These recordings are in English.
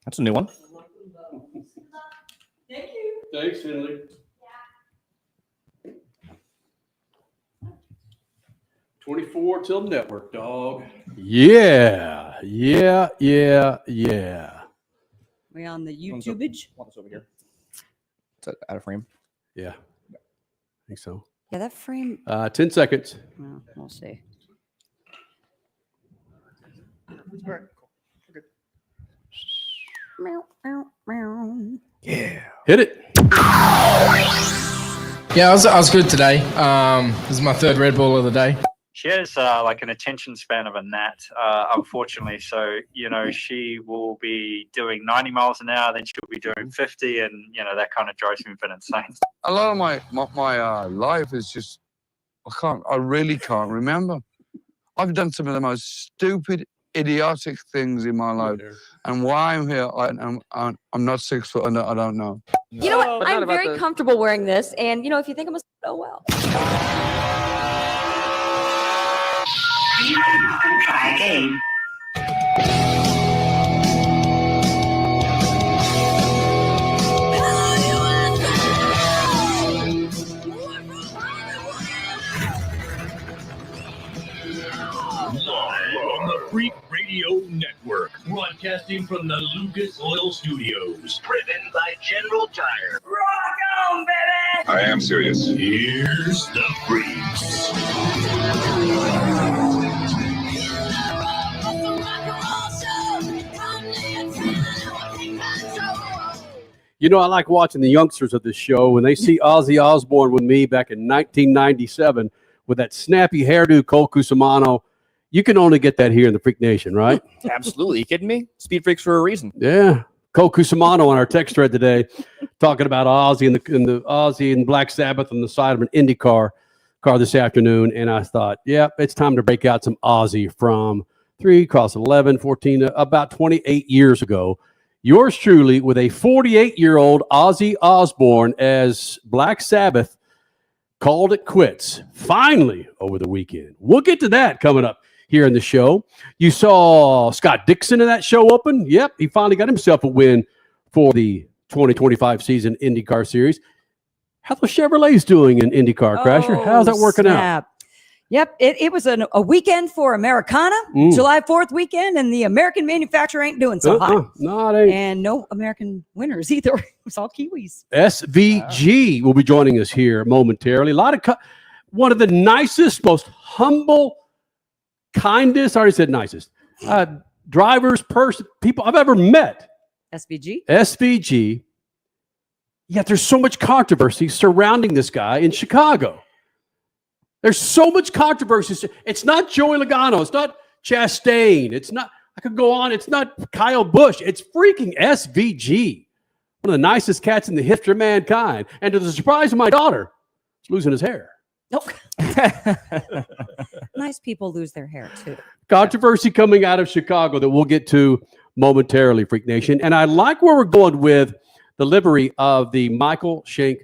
That's a new one. Thank you. Thanks, Finley. 24 till network, dog. Yeah. We on the YouTubeage? One's over here. Is that out of frame? Yeah. I think so. Yeah, that frame. 10 seconds. Well, we'll see. Meow, meow, meow. Yeah. Hit it. Yeah, I was good today. This is my third Red Bull of the day. She has like an attention span of a gnat, unfortunately. So, she will be doing 90 miles an hour, then she'll be doing 50, and, that kind of drives me a bit insane. A lot of my life is just, I really can't remember. I've done some of the most stupid, idiotic things in my life. And why I'm here, I'm not 6 foot under, I don't know. You know what? I'm very comfortable wearing this. And, if you think I'm a... Oh, well. Try again. On the Freak Radio Network, broadcasting from the Lucas Oil Studios. Driven by General Tire. Rock on, baby! I am serious. Here's the Freaks. I like watching the youngsters of this show when they see Ozzy Osbourne with me back in 1997 with that snappy hairdo, Cole Cusimano. You can only get that here in the Freak Nation, right? Absolutely. You kidding me? Speed Freaks for a reason. Yeah. Cole Cusimano on our text thread today talking about Ozzy and the Ozzy and Black Sabbath on the side of an IndyCar car this afternoon. And I thought, it's time to break out some Ozzy from 3 cross 11, 14, about 28 years ago. Yours truly with a 48-year-old Ozzy Osbourne as Black Sabbath called it quits finally over the weekend. We'll get to that coming up here in the show. You saw Scott Dixon in that show open. Yep, he finally got himself a win for the 2025 season IndyCar Series. How the Chevrolets doing in IndyCar, Crasher? How's that working out? Yep, it was a weekend for Americana, July 4th weekend, and the American manufacturer ain't doing so hot. No, it ain't. And no American winners either. It was all Kiwis. SVG will be joining us here momentarily. One of the nicest, most humble, kindest, I already said nicest, drivers, people I've ever met. SVG. Yet there's so much controversy surrounding this guy in Chicago. There's so much controversy. It's not Joey Logano. It's not Chastain. It's not, I could go on. It's not Kyle Busch. It's freaking SVG. One of the nicest cats in the history of mankind. And to the surprise of my daughter, he's losing his hair. Nope. Nice people lose their hair too. Controversy coming out of Chicago that we'll get to momentarily, Freak Nation. And I like where we're going with the livery of the Michael Shank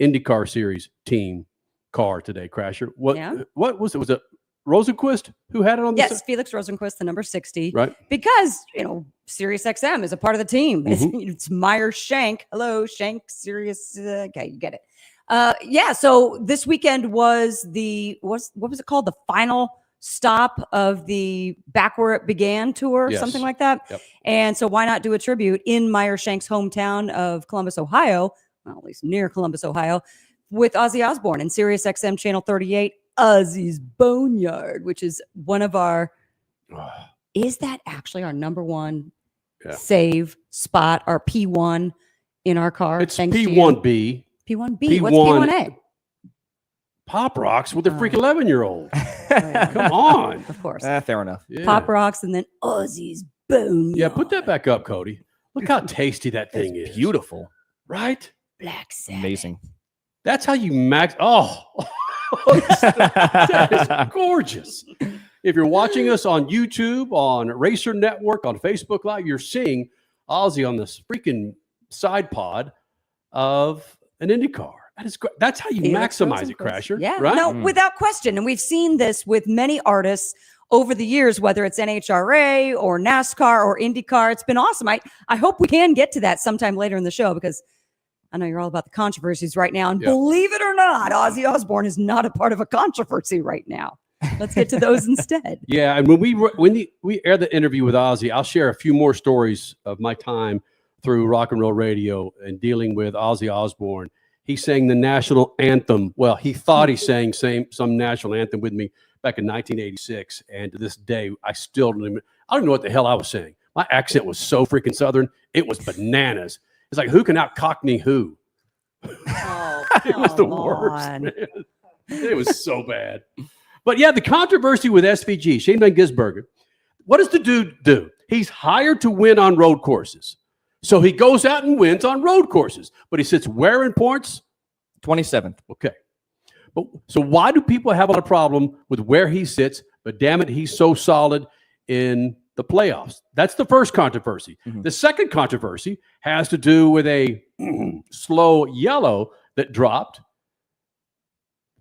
IndyCar Series team car today, Crasher. What was it? Was it Rosenqvist who had it on the Yes, Felix Rosenqvist, the number 60. Right. Because, SiriusXM is a part of the team. It's Meyer Shank. Hello, Shank, Sirius. Okay, you get it. So this weekend was what was it called? The final stop of the Back Where It Began tour, something like that. Yep. And so why not do a tribute in Meyer Shank's hometown of Columbus, Ohio, well, at least near Columbus, Ohio, with Ozzy Osbourne and SiriusXM Channel 38, Ozzy's Boneyard, which is one of our, is that actually our number one save spot, our P1 in our car? It's P1B. P1B. What's P1A? Pop Rocks with a freaking 11-year-old. Come on. Of course. Fair enough. Yeah. Pop Rocks and then Ozzy's Boneyard. Yeah, put that back up, Cody. Look how tasty that thing is. Beautiful. Right? Black Sabbath. Amazing. That's how you max. Oh, that is gorgeous. If you're watching us on YouTube, on Racer Network, on Facebook Live, you're seeing Ozzy on this freaking side pod of an IndyCar. That is great. That's how you maximize it, Crasher. Yeah, right? No, without question. And we've seen this with many artists over the years, whether it's NHRA or NASCAR or IndyCar. It's been awesome. I hope we can get to that sometime later in the show, because I know you're all about the controversies right now. And believe it or not, Ozzy Osbourne is not a part of a controversy right now. Let's get to those instead. Yeah, and when we air the interview with Ozzy, I'll share a few more stories of my time through rock and roll radio and dealing with Ozzy Osbourne. He sang the national anthem. Well, he thought he sang some national anthem with me back in 1986, and to this day, I don't know what the hell I was saying. My accent was so freaking Southern, it was bananas. It's like, who can out Cockney who? Oh, it was the worst. Man. It was so bad. But yeah, the controversy with SVG, Shane Van Gisbergen, what does the dude do? He's hired to win on road courses. So he goes out and wins on road courses. But he sits where in points? 27th. Okay. But so why do people have a problem with where he sits? But damn it, he's so solid in the playoffs. That's the first controversy. Mm-hmm. The second controversy has to do with a slow yellow that dropped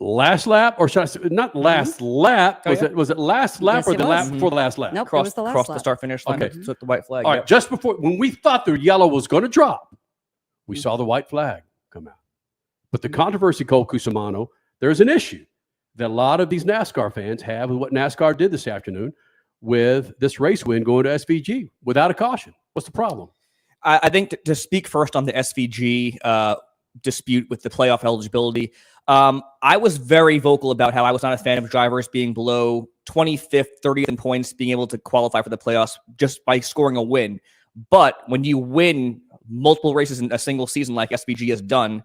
last lap, or should I say, not last lap? Was it last lap or the lap before the last lap? Nope, it was the last lap. The start finish line. Okay. Took the white flag. All right, just before, when we thought the yellow was going to drop, we saw the white flag come out. But the controversy, Cole Cusimano, there's an issue that a lot of these NASCAR fans have with what NASCAR did this afternoon with this race win going to SVG without a caution. What's the problem? I think to speak first on the SVG dispute with the playoff eligibility, I was very vocal about how I was not a fan of drivers being below 25th, 30th in points, being able to qualify for the playoffs just by scoring a win. But when you win multiple races in a single season like SVG has done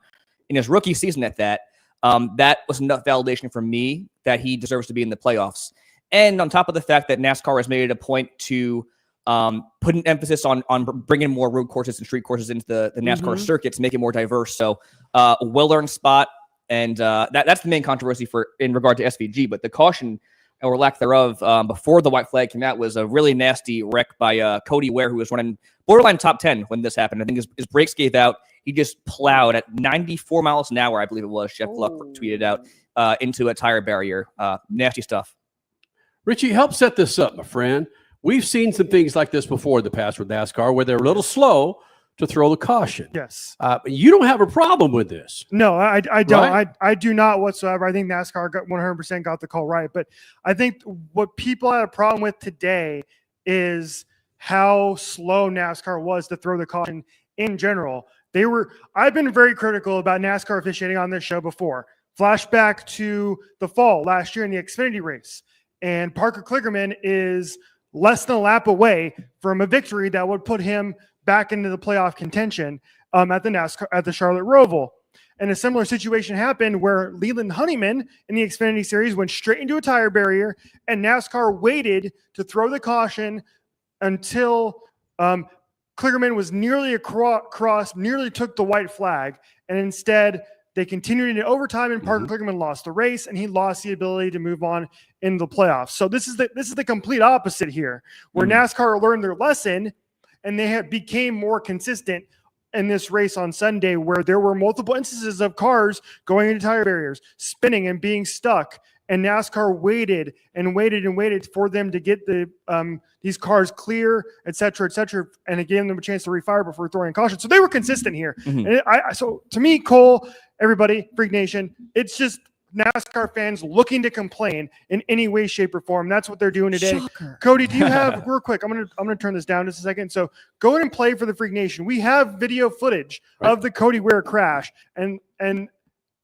in his rookie season at that, that was enough validation for me that he deserves to be in the playoffs. And on top of the fact that NASCAR has made it a point to put an emphasis on bringing more road courses and street courses into the NASCAR circuit to make it more diverse. So a well-earned spot. And that's the main controversy in regard to SVG. But the caution or lack thereof before the white flag came out was a really nasty wreck by Cody Ware, who was running borderline top 10 when this happened. I think his brakes gave out. He just plowed at 94 miles an hour, I believe it was. Chef Luck tweeted out into a tire barrier. Nasty stuff. Richie, help set this up, my friend. We've seen some things like this before in the past with NASCAR where they're a little slow to throw the caution. Yes. You don't have a problem with this. No, I don't. Right? I do not whatsoever. I think NASCAR 100% got the call right. But I think what people had a problem with today is how slow NASCAR was to throw the caution in general. I've been very critical about NASCAR officiating on this show before. Flashback to the fall last year in the Xfinity race. And Parker Kligerman is less than a lap away from a victory that would put him back into the playoff contention at the Charlotte Roval. And a similar situation happened where Leland Honeyman in the Xfinity Series went straight into a tire barrier, and NASCAR waited to throw the caution until Kligerman was nearly across, nearly took the white flag, and instead they continued into overtime, and Parker Kligerman lost the race, and he lost the ability to move on in the playoffs. So this is the complete opposite here, where NASCAR learned their lesson, and they became more consistent in this race on Sunday, where there were multiple instances of cars going into tire barriers, spinning and being stuck. And NASCAR waited and waited and waited for them to get these cars clear, et cetera, and it gave them a chance to refire before throwing caution. So they were consistent here. And so to me, Cole, everybody, Freak Nation, it's just NASCAR fans looking to complain in any way, shape, or form. That's what they're doing today. Shocker. Cody, do you have real quick? I'm gonna turn this down just a second. So go ahead and play for the Freak Nation. We have video footage of the Cody Ware crash, and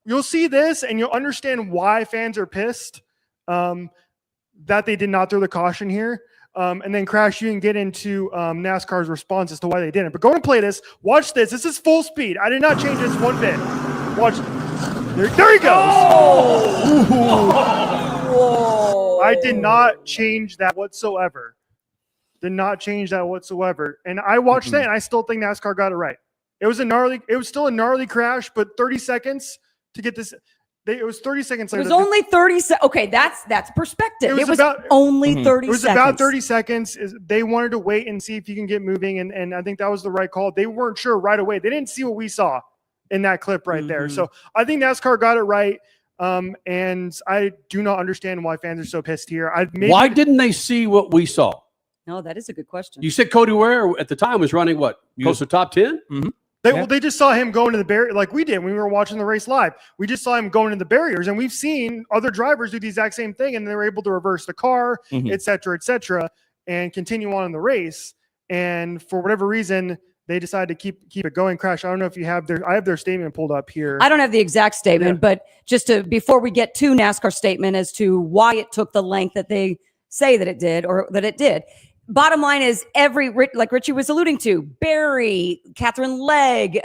you'll see this, and you'll understand why fans are pissed that they did not throw the caution here. And then, Crash, you can get into NASCAR's response as to why they didn't. But go and play this. Watch this. This is full speed. I did not change this one bit. Watch. There he goes. Whoa. I did not change that whatsoever. Did not change that whatsoever. And I watched that, and I still think NASCAR got it right. It was still a gnarly crash, but 30 seconds to get this. It was 30 seconds later. It was only 30 seconds. Okay, that's perspective. It was about only 30 seconds. It was about 30 seconds. They wanted to wait and see if you can get moving, and I think that was the right call. They weren't sure right away. They didn't see what we saw in that clip right there. So I think NASCAR got it right. And I do not understand why fans are so pissed here. Why didn't they see what we saw? No, that is a good question. You said Cody Ware at the time was running what? Close to top 10? Mm-hmm. They just saw him going to the barrier like we did when we were watching the race live. We just saw him going to the barriers, and we've seen other drivers do the exact same thing, and they were able to reverse the car, et cetera, and continue on in the race. And for whatever reason, they decided to keep it going. Crash, I don't know if you have I have their statement pulled up here. I don't have the exact statement, but before we get to NASCAR statement as to why it took the length that they say that it did or that it did. Bottom line is like Richie was alluding to, Barry, Catherine Legg,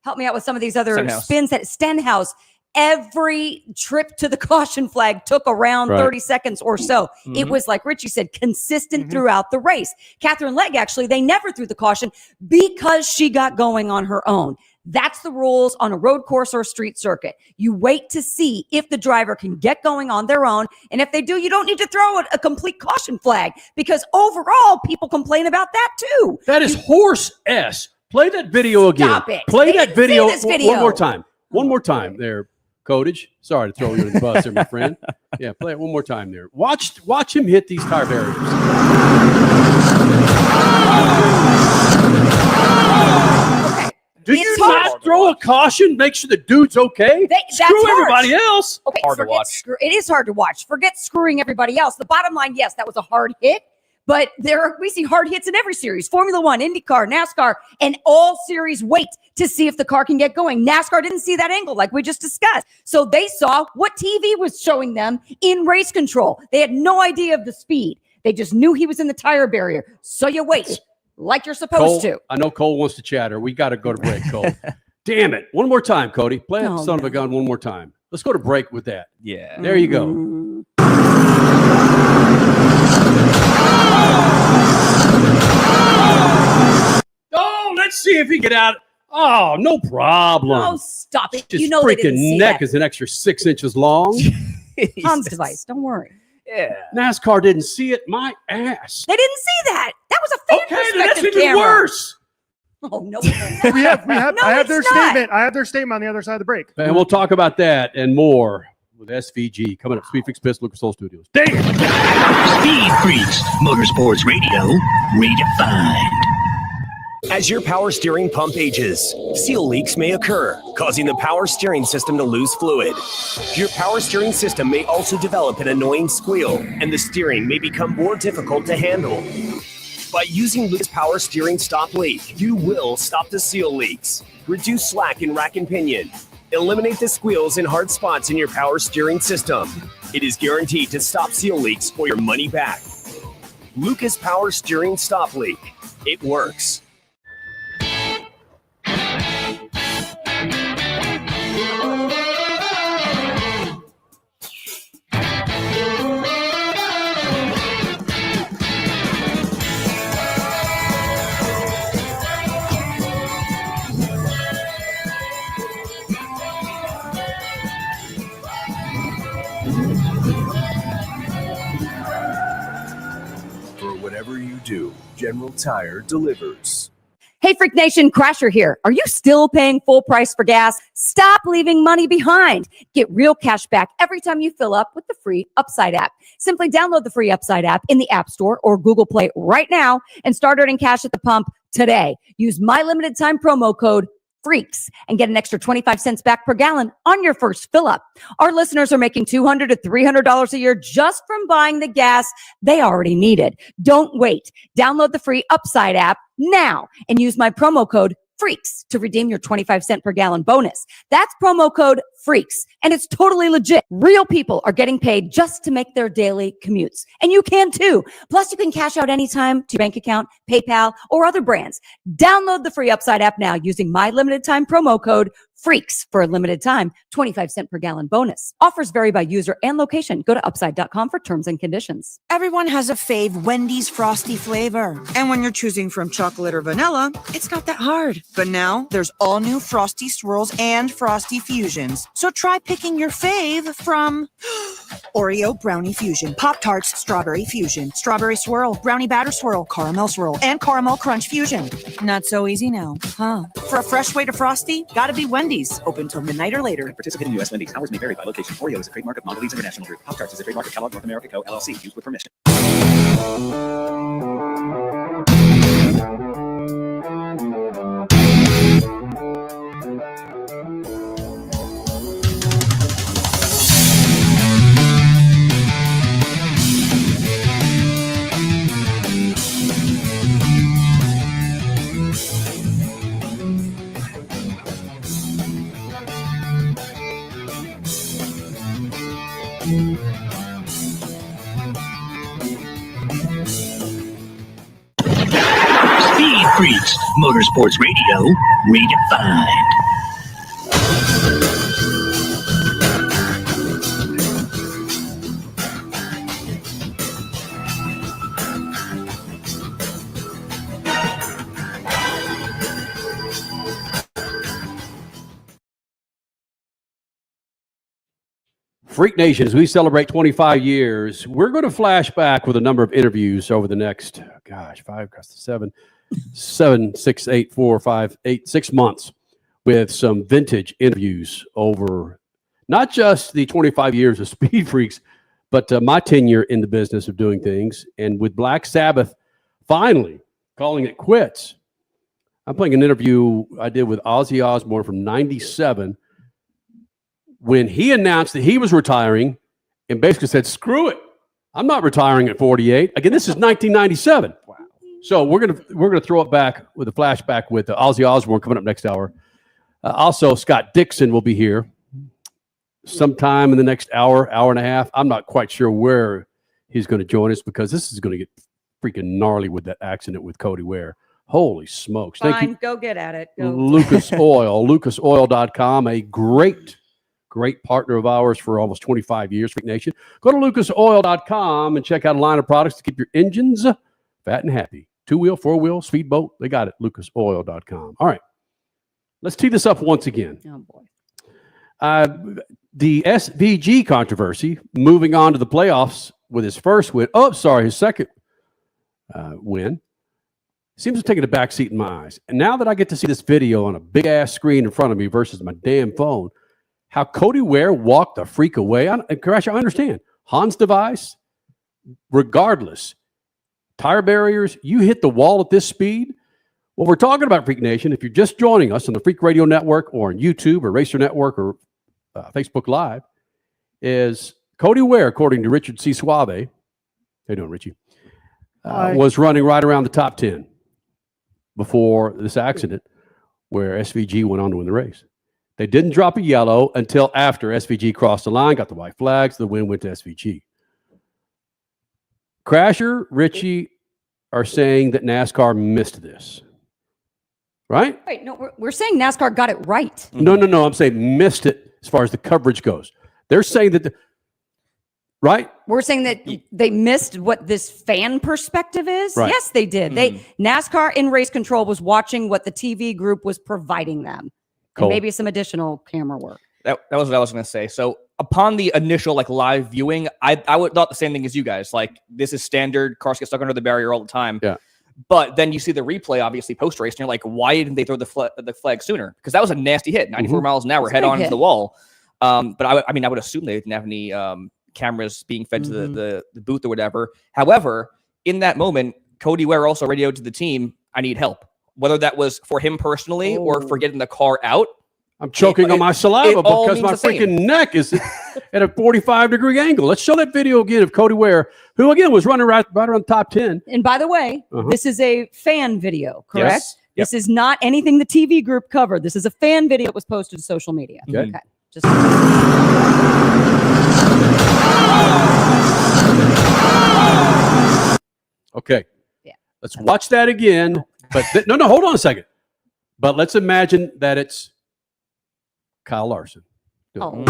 help me out with some of these other spins that Stenhouse. Every trip to the caution flag took around 30 seconds or so. It was, like Richie said, consistent throughout the race. Catherine Legg, actually, they never threw the caution because she got going on her own. That's the rules on a road course or a street circuit. You wait to see if the driver can get going on their own. And if they do, you don't need to throw a complete caution flag because overall, people complain about that too. That is horse S. Play that video again. Stop it. Play that video, video one more time. One more time there, Codage. Sorry to throw you in the bus there, my friend. Yeah, play it one more time there. Watch him hit these tire barriers. Do you not throw a caution? Make sure the dude's okay? Screw everybody else. Okay, hard to watch. It is hard to watch. Forget screwing everybody else. The bottom line, yes, that was a hard hit. But we see hard hits in every series. Formula One, IndyCar, NASCAR, and all series wait to see if the car can get going. NASCAR didn't see that angle like we just discussed. So they saw what TV was showing them in race control. They had no idea of the speed. They just knew he was in the tire barrier. So you wait like you're supposed to. I know Cole wants to chatter. We got to go to break, Cole. Damn it. One more time, Cody. Play that son of a gun one more time. Let's go to break with that. Yeah. There you go. Oh, let's see if he get out. Oh, no problem. Oh, stop it. His you know freaking neck is an extra 6 inches long. Tom's device. Don't worry. Yeah. NASCAR didn't see it. My ass. They didn't see that. That was a fan perspective that's even camera. worse. Oh, no. we have. No, I have their it's not. statement. I have their statement on the other side of the break. And we'll talk about that and more with SVG coming up. SpeedFreaks Pits, Lucas Oil Studios. Damn. SpeedFreaks, Motorsports Radio, redefined. As your power steering pump ages, seal leaks may occur, causing the power steering system to lose fluid. Your power steering system may also develop an annoying squeal, and the steering may become more difficult to handle. By using Lucas Power Steering Stop Leak, you will stop the seal leaks, reduce slack in rack and pinion, eliminate the squeals and hard spots in your power steering system. It is guaranteed to stop seal leaks or your money back. Lucas Power Steering Stop Leak. It works. Whatever you do, General Tire delivers. Hey, Freak Nation, Crasher here. Are you still paying full price for gas? Stop leaving money behind. Get real cash back every time you fill up with the free Upside app. Simply download the free Upside app in the App Store or Google Play right now and start earning cash at the pump today. Use my limited time promo code FREAKS and get an extra 25 cents back per gallon on your first fill up. Our listeners are making $200 to $300 a year just from buying the gas they already needed. Don't wait. Download the free Upside app now and use my promo code FREAKS to redeem your 25 cent per gallon bonus. That's promo code FREAKS, and it's totally legit. Real people are getting paid just to make their daily commutes, and you can too. Plus, you can cash out anytime to your bank account, PayPal, or other brands. Download the free Upside app now using my limited time promo code FREAKS for a limited time, 25 cent per gallon bonus. Offers vary by user and location. Go to upside.com for terms and conditions. Everyone has a fave Wendy's Frosty flavor. And when you're choosing from chocolate or vanilla, it's not that hard. But now there's all new Frosty Swirls and Frosty Fusions. So try picking your fave from Oreo Brownie Fusion, Pop-Tarts Strawberry Fusion, Strawberry Swirl, Brownie Batter Swirl, Caramel Swirl, and Caramel Crunch Fusion. Not so easy now, huh? For a fresh way to Frosty, gotta be Wendy's. Open till midnight or later. Participating U.S. Wendy's. Hours may vary by location. Oreo is a trademark of Mondelez International Group. Pop-Tarts is a trademark of Kellogg North America Co. LLC. Used with permission. Speed Freaks, Motorsports Radio, redefined. Freak Nation, as we celebrate 25 years, we're going to flash back with a number of interviews over the next, 6 months with some vintage interviews over not just the 25 years of Speed Freaks, but my tenure in the business of doing things. And with Black Sabbath finally calling it quits, I'm playing an interview I did with Ozzy Osbourne from 97 when he announced that he was retiring and basically said, screw it, I'm not retiring at 48. Again, this is 1997. Wow. So we're gonna throw it back with a flashback with Ozzy Osbourne coming up next hour. Also, Scott Dixon will be here sometime in the next hour and a half. I'm not quite sure where he's going to join us because this is going to get freaking gnarly with that accident with Cody Ware. Holy smokes. Fine, Thank you. go get at it. Go. Lucas Oil, lucasoil.com, a great partner of ours for almost 25 years, Freak Nation. Go to lucasoil.com and check out a line of products to keep your engines fat and happy. 2-wheel, 4-wheel, speedboat, they got it, lucasoil.com. All right, let's tee this up once again. Oh, boy. The SVG controversy, moving on to the playoffs with his first win. His second win. Seems to have taken a back seat in my eyes. And now that I get to see this video on a big-ass screen in front of me versus my damn phone, how Cody Ware walked the freak away. Crash, I understand. Hans device, regardless. Tire barriers, you hit the wall at this speed. What we're talking about, Freak Nation, if you're just joining us on the Freak Radio Network or on YouTube or Racer Network or Facebook Live, is Cody Ware, according to Richard C. Suave, how you doing, Richie, was running right around the top 10 before this accident where SVG went on to win the race. They didn't drop a yellow until after SVG crossed the line, got the white flags, the win went to SVG. Crasher, Richie are saying that NASCAR missed this. Right? Wait, no, we're saying NASCAR got it right. No. I'm saying missed it as far as the coverage goes. They're saying that, right? We're saying that they missed what this fan perspective is. Right. Yes, they did. NASCAR in race control was watching what the TV group was providing them. And maybe some additional camera work. That was what I was going to say. So upon the initial live viewing, I would thought the same thing as you guys. This is standard. Cars get stuck under the barrier all the time. Yeah. But then you see the replay, obviously post race, and you're like, why didn't they throw the flag sooner? Because that was a nasty hit, 94 miles an hour, head on to the wall. But I would assume they didn't have any cameras being fed to the booth or whatever. However, in that moment, Cody Ware also radioed to the team, I need help. Whether that was for him personally or for getting the car out. I'm choking on my saliva because my freaking neck is at a 45-degree angle. Let's show that video again of Cody Ware, who, again, was running right around the top 10. And by the way, this is a fan video, correct? Yes. This is not anything the TV group covered. This is a fan video that was posted to social media. Okay. Just okay. Yeah. Let's watch that again. But no, hold on a second. But let's imagine that it's Kyle Larson. Oh.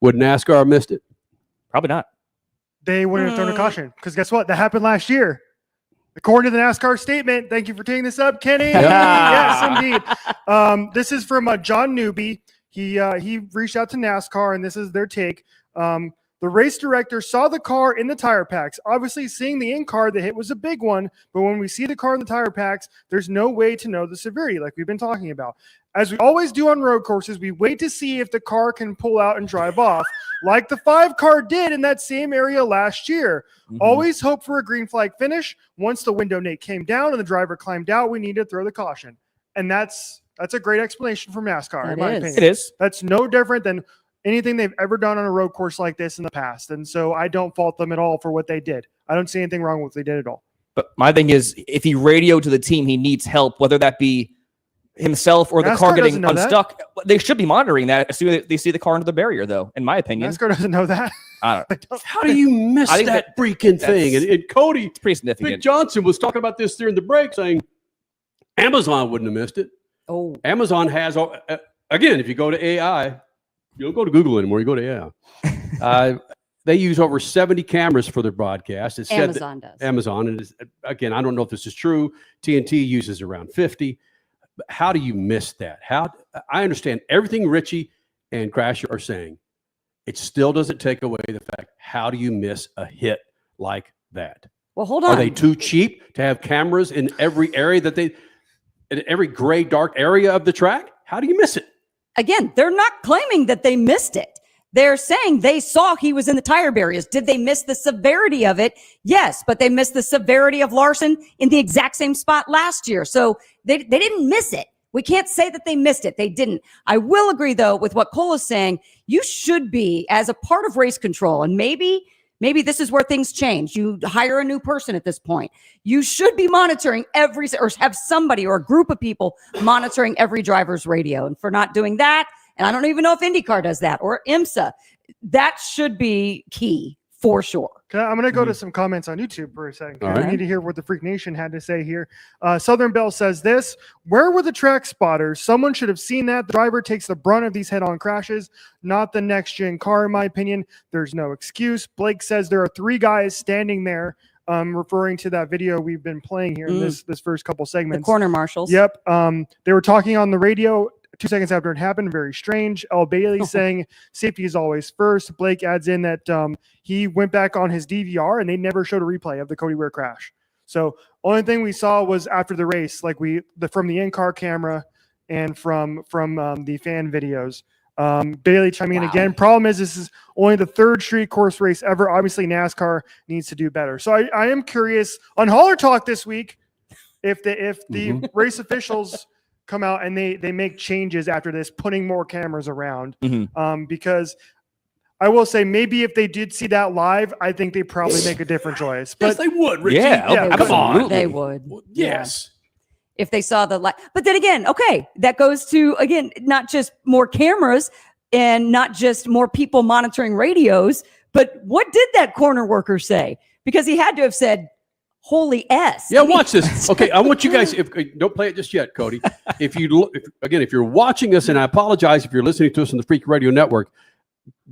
Would NASCAR have missed it? Probably not. They wouldn't have thrown a caution because guess what? That happened last year. According to the NASCAR statement, thank you for taking this up, Kenny. Yes, indeed. This is from John Newby. He reached out to NASCAR, and this is their take. The race director saw the car in the tire packs. Obviously, seeing the in-car, the hit was a big one, but when we see the car in the tire packs, there's no way to know the severity like we've been talking about. As we always do on road courses, we wait to see if the car can pull out and drive off, like the 5 car did in that same area last year. Always hope for a green flag finish. Once the window Nate came down and the driver climbed out, we need to throw the caution. And that's a great explanation from NASCAR, in my opinion. It is. That's no different than anything they've ever done on a road course like this in the past. And so I don't fault them at all for what they did. I don't see anything wrong with what they did at all. But my thing is, if he radioed to the team, he needs help, whether that be himself or the car getting unstuck. They should be monitoring that as soon as they see the car into the barrier, though, in my opinion. NASCAR doesn't know that. I don't. How do you miss that freaking thing? And Cody, it's pretty significant. Vic Johnson was talking about this during the break, saying Amazon wouldn't have missed it. Oh, Amazon has, again, if you go to AI, you don't go to Google anymore, you go to AI. They use over 70 cameras for their broadcast. It said Amazon does. Amazon, and again, I don't know if this is true. TNT uses around 50. But how do you miss that? I understand everything Richie and Crasher are saying. It still doesn't take away the fact, how do you miss a hit like that? Well, hold on. Are they too cheap to have cameras in every area in every gray, dark area of the track? How do you miss it? Again, they're not claiming that they missed it. They're saying they saw he was in the tire barriers. Did they miss the severity of it? Yes, but they missed the severity of Larson in the exact same spot last year. So they didn't miss it. We can't say that they missed it. They didn't. I will agree, though, with what Cole is saying. You should be, as a part of race control, and maybe this is where things change. You hire a new person at this point. You should be monitoring or have somebody or a group of people monitoring every driver's radio. And for not doing that, and I don't even know if IndyCar does that or IMSA, that should be key for sure. I'm going to go to some comments on YouTube for a second. Right. I need to hear what the Freak Nation had to say here. Southern Bell says this: where were the track spotters? Someone should have seen that. The driver takes the brunt of these head-on crashes, not the next-gen car, in my opinion. There's no excuse. Blake says there are 3 guys standing there, referring to that video we've been playing here in this first couple segments. The corner marshals. Yep. They were talking on the radio 2 seconds after it happened. Very strange. L. Bailey saying safety is always first. Blake adds in that he went back on his DVR and they never showed a replay of the Cody Ware crash. So only thing we saw was after the race, like from the in-car camera and from the fan videos. Bailey chiming in again. Problem is, this is only the 3rd street course race ever. Obviously, NASCAR needs to do better. So I am curious on Hauler Talk this week if the race officials come out and they make changes after this, putting more cameras around. Because I will say, maybe if they did see that live, I think they probably make a different choice. But yes, they would, Richie. Yeah, come on. They would. Yes. If they saw the light. But then again, okay, that goes to, again, not just more cameras and not just more people monitoring radios, but what did that corner worker say? Because he had to have said, holy S. Yeah, watch this. Okay, I want you guys, don't play it just yet, Cody. If you're watching us, and I apologize if you're listening to us on the Freak Radio Network,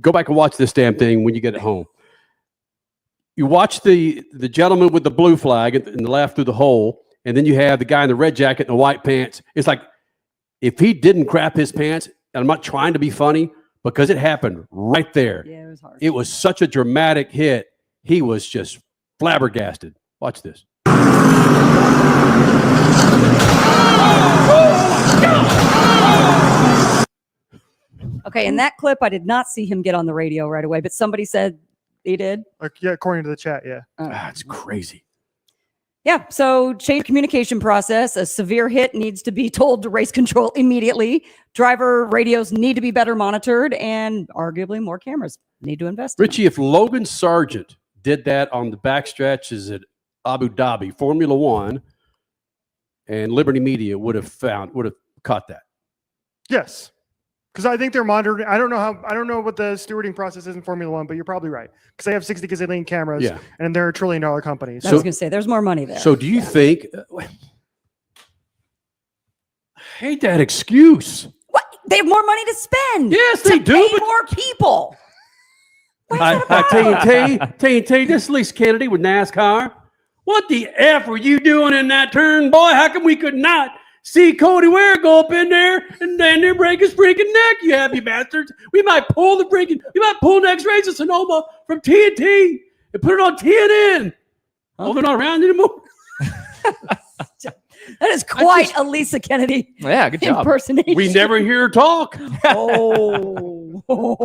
go back and watch this damn thing when you get it home. You watch the gentleman with the blue flag in the left through the hole, and then you have the guy in the red jacket and the white pants. It's like, if he didn't crap his pants, and I'm not trying to be funny, because it happened right there. Yeah, it was hard. It was such a dramatic hit. He was just flabbergasted. Watch this. Okay, in that clip, I did not see him get on the radio right away, but somebody said he did. Yeah, according to the chat, yeah. It's crazy. Yeah, so change communication process. A severe hit needs to be told to race control immediately. Driver radios need to be better monitored, and arguably more cameras need to invest in Richie, if Logan Sargent did that on the backstretches at Abu Dhabi, Formula One, and Liberty Media would have caught that. Yes. Because I think they're monitoring. I don't know what the stewarding process is in Formula One, but you're probably right. Because they have 60 gazillion cameras, and they're $1 trillion companies. I was going to say, there's more money there. So do you think, I hate that excuse. What? They have more money to spend. Yes, they do. Pay more people. TNT, this is Lisa Kennedy with NASCAR. What the F were you doing in that turn, boy? How come we could not see Cody Ware go up in there and then they break his freaking neck, you happy bastards. We might pull next race of Sonoma from TNT and put it on TNN. Oh, they're not around anymore. That is quite a Lisa Kennedy good job. impersonation. We never hear her talk.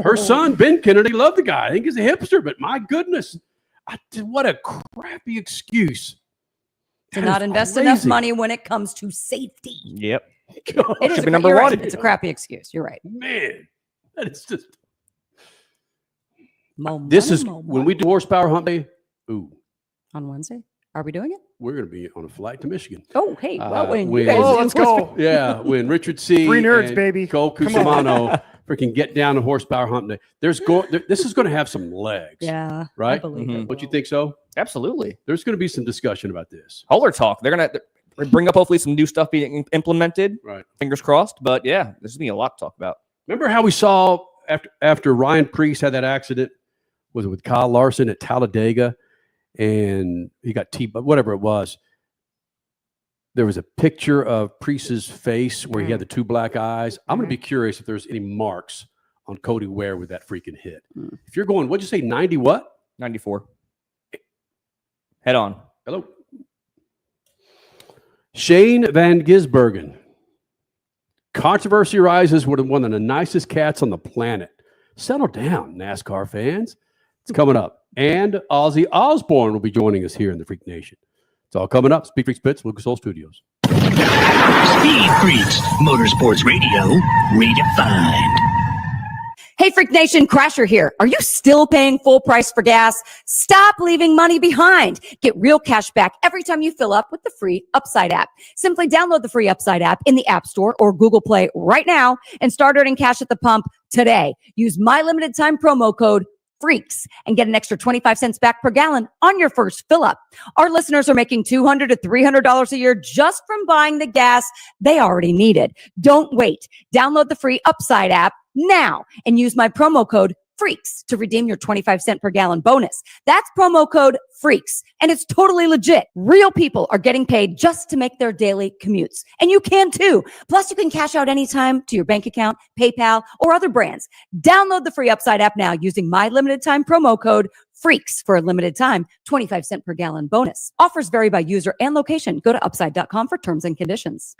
Her son, Ben Kennedy, loved the guy. I think he's a hipster, but my goodness, what a crappy excuse. To not invest enough money when it comes to safety. Yep. It is Should be number one. Right. It's a crappy excuse. You're right. Man, that is just. When we do horsepower hump day. Ooh. On Wednesday? Are we doing it? We're going to be on a flight to Michigan. Oh, hey. Well, let's go. Yeah, when Richard C. Three nerds, and baby. Cole Cusimano freaking get down to horsepower hump day. This is going to have some legs. Yeah. Right? I believe it. Don't you think so? Absolutely. There's going to be some discussion about this. Holler talk. They're going to bring up hopefully some new stuff being implemented. Right. Fingers crossed. But yeah, there's going to be a lot to talk about. Remember how we saw after Ryan Preece had that accident? Was it with Kyle Larson at Talladega? And he got whatever it was. There was a picture of Preece's face where he had the two black eyes. I'm going to be curious if there's any marks on Cody Ware with that freaking hit. If you're going, what'd you say, 90 what? 94. Head on. Hello. Shane Van Gisbergen. Controversy rises with one of the nicest cats on the planet. Settle down, NASCAR fans. It's coming up. And Ozzy Osbourne will be joining us here in the Freak Nation. It's all coming up. SpeedFreaks Pits, Lucas Oil Studios. Speed Freaks, Motorsports Radio, redefined. Hey, Freak Nation, Crasher here. Are you still paying full price for gas? Stop leaving money behind. Get real cash back every time you fill up with the free Upside app. Simply download the free Upside app in the App Store or Google Play right now and start earning cash at the pump today. Use my limited time promo code FREAKS and get an extra 25 cents back per gallon on your first fill up. Our listeners are making $200 to $300 a year just from buying the gas they already needed. Don't wait. Download the free Upside app now and use my promo code FREAKS to redeem your 25 cent per gallon bonus. That's promo code FREAKS, and it's totally legit. Real people are getting paid just to make their daily commutes, and you can too. Plus, you can cash out anytime to your bank account, PayPal, or other brands. Download the free Upside app now using my limited time promo code FREAKS for a limited time, 25 cent per gallon bonus. Offers vary by user and location. Go to upside.com for terms and conditions.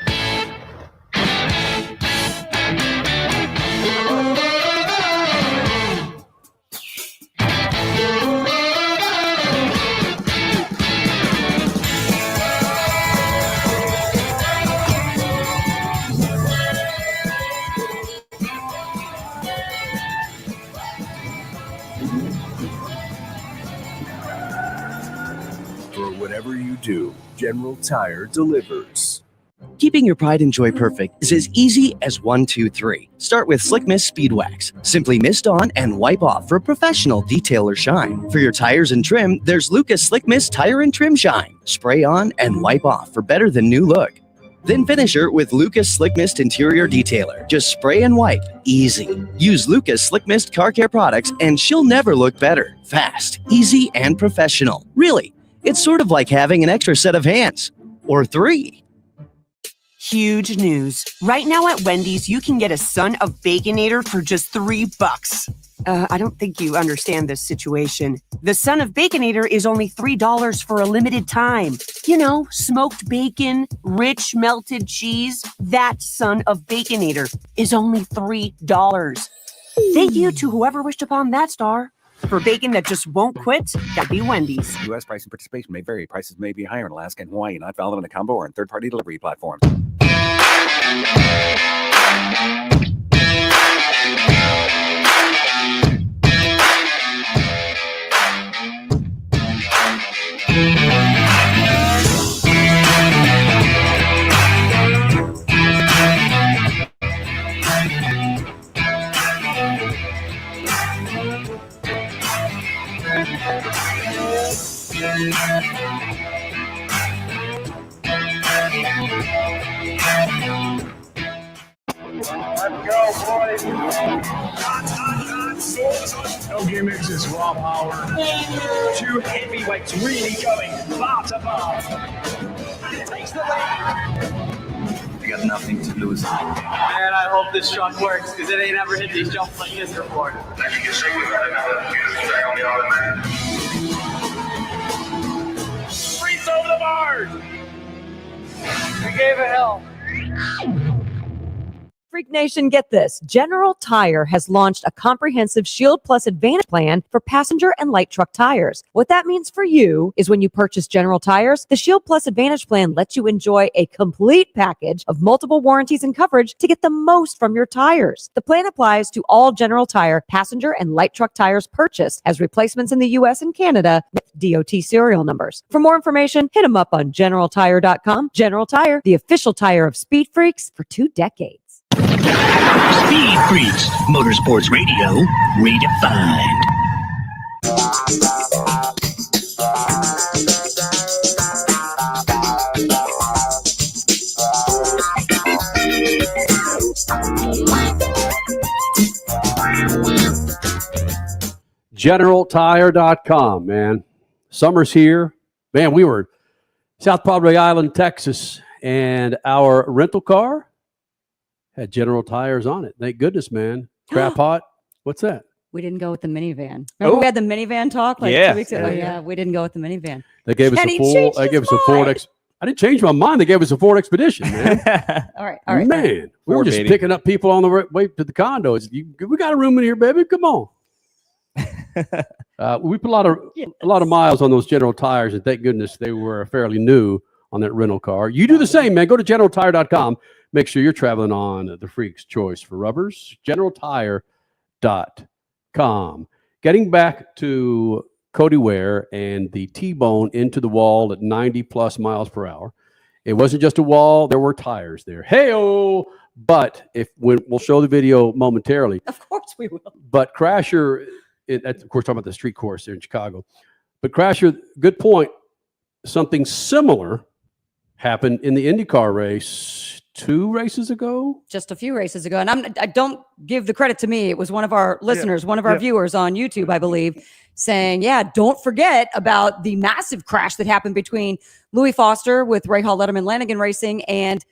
For whatever you do, General Tire delivers. Keeping your pride and joy perfect is as easy as 1, 2, 3. Start with Slick Mist Speed Wax. Simply mist on and wipe off for professional detail or shine. For your tires and trim, there's Lucas Slick Mist Tire and Trim Shine. Spray on and wipe off for better than new look. Then finish her with Lucas Slick Mist Interior Detailer. Just spray and wipe. Easy. Use Lucas Slick Mist Car Care products and she'll never look better. Fast, easy, and professional. Really, it's sort of like having an extra set of hands. Or 3. Huge news. Right now at Wendy's, you can get a Son of Baconator for just $3. I don't think you understand this situation. The Son of Baconator is only $3 for a limited time. You know, smoked bacon, rich melted cheese. That Son of Baconator is only $3. Thank you to whoever wished upon that star. For bacon that just won't quit, gotta be Wendy's. U.S. price and participation may vary. Prices may be higher in Alaska and Hawaii, not valid in a combo or on third-party delivery platforms. No gimmicks, it's raw power. Two heavyweights really going bar to bar. Takes the lead. I got nothing to lose. Man, I hope this truck works because it ain't ever hit these jumps like this before. Freaks over the bars! We gave it hell. Freak Nation, get this. General Tire has launched a comprehensive Shield Plus Advantage plan for passenger and light truck tires. What that means for you is when you purchase General Tires, the Shield Plus Advantage plan lets you enjoy a complete package of multiple warranties and coverage to get the most from your tires. The plan applies to all General Tire passenger and light truck tires purchased as replacements in the U.S. and Canada with DOT serial numbers. For more information, hit them up on GeneralTire.com. General Tire, the official tire of Speed Freaks for 2 decades. Speed Freaks, Motorsports Radio, redefined. GeneralTire.com, man. Summer's here. Man, we were South Padre Island, Texas, and our rental car had General Tires on it. Thank goodness, man. Crap hot. What's that? We didn't go with the minivan. Remember we had the minivan talk like 2 weeks ago? Yeah, we didn't go with the minivan. They gave us a full. They gave us a Ford. I didn't change my mind. They gave us a Ford Expedition, man. All right. Man, we were just picking up people on the way to the condos. We got a room in here, baby. Come on. We put a lot of miles on those General Tires, and thank goodness they were fairly new on that rental car. You do the same, man. Go to GeneralTire.com. Make sure you're traveling on the Freak's choice for rubbers. GeneralTire.com. Getting back to Cody Ware and the T-bone into the wall at 90 plus miles per hour. It wasn't just a wall. There were tires there. Hey-oh! But we'll show the video momentarily. Of course we will. But Crasher, of course, talking about the street course there in Chicago. But Crasher, good point. Something similar happened in the IndyCar race 2 races ago. Just a few races ago. And I don't give the credit to me. It was one of our listeners, one of our viewers on YouTube, I believe, saying, don't forget about the massive crash that happened between Louis Foster with Ray Hall Letterman Lanigan Racing and,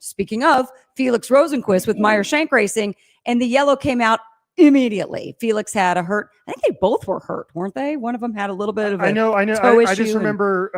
speaking of, Felix Rosenqvist with Meyer Shank Racing. And the yellow came out immediately. Felix had a hurt. I think they both were hurt, weren't they? One of them had a little bit of a toe issue. I just remember,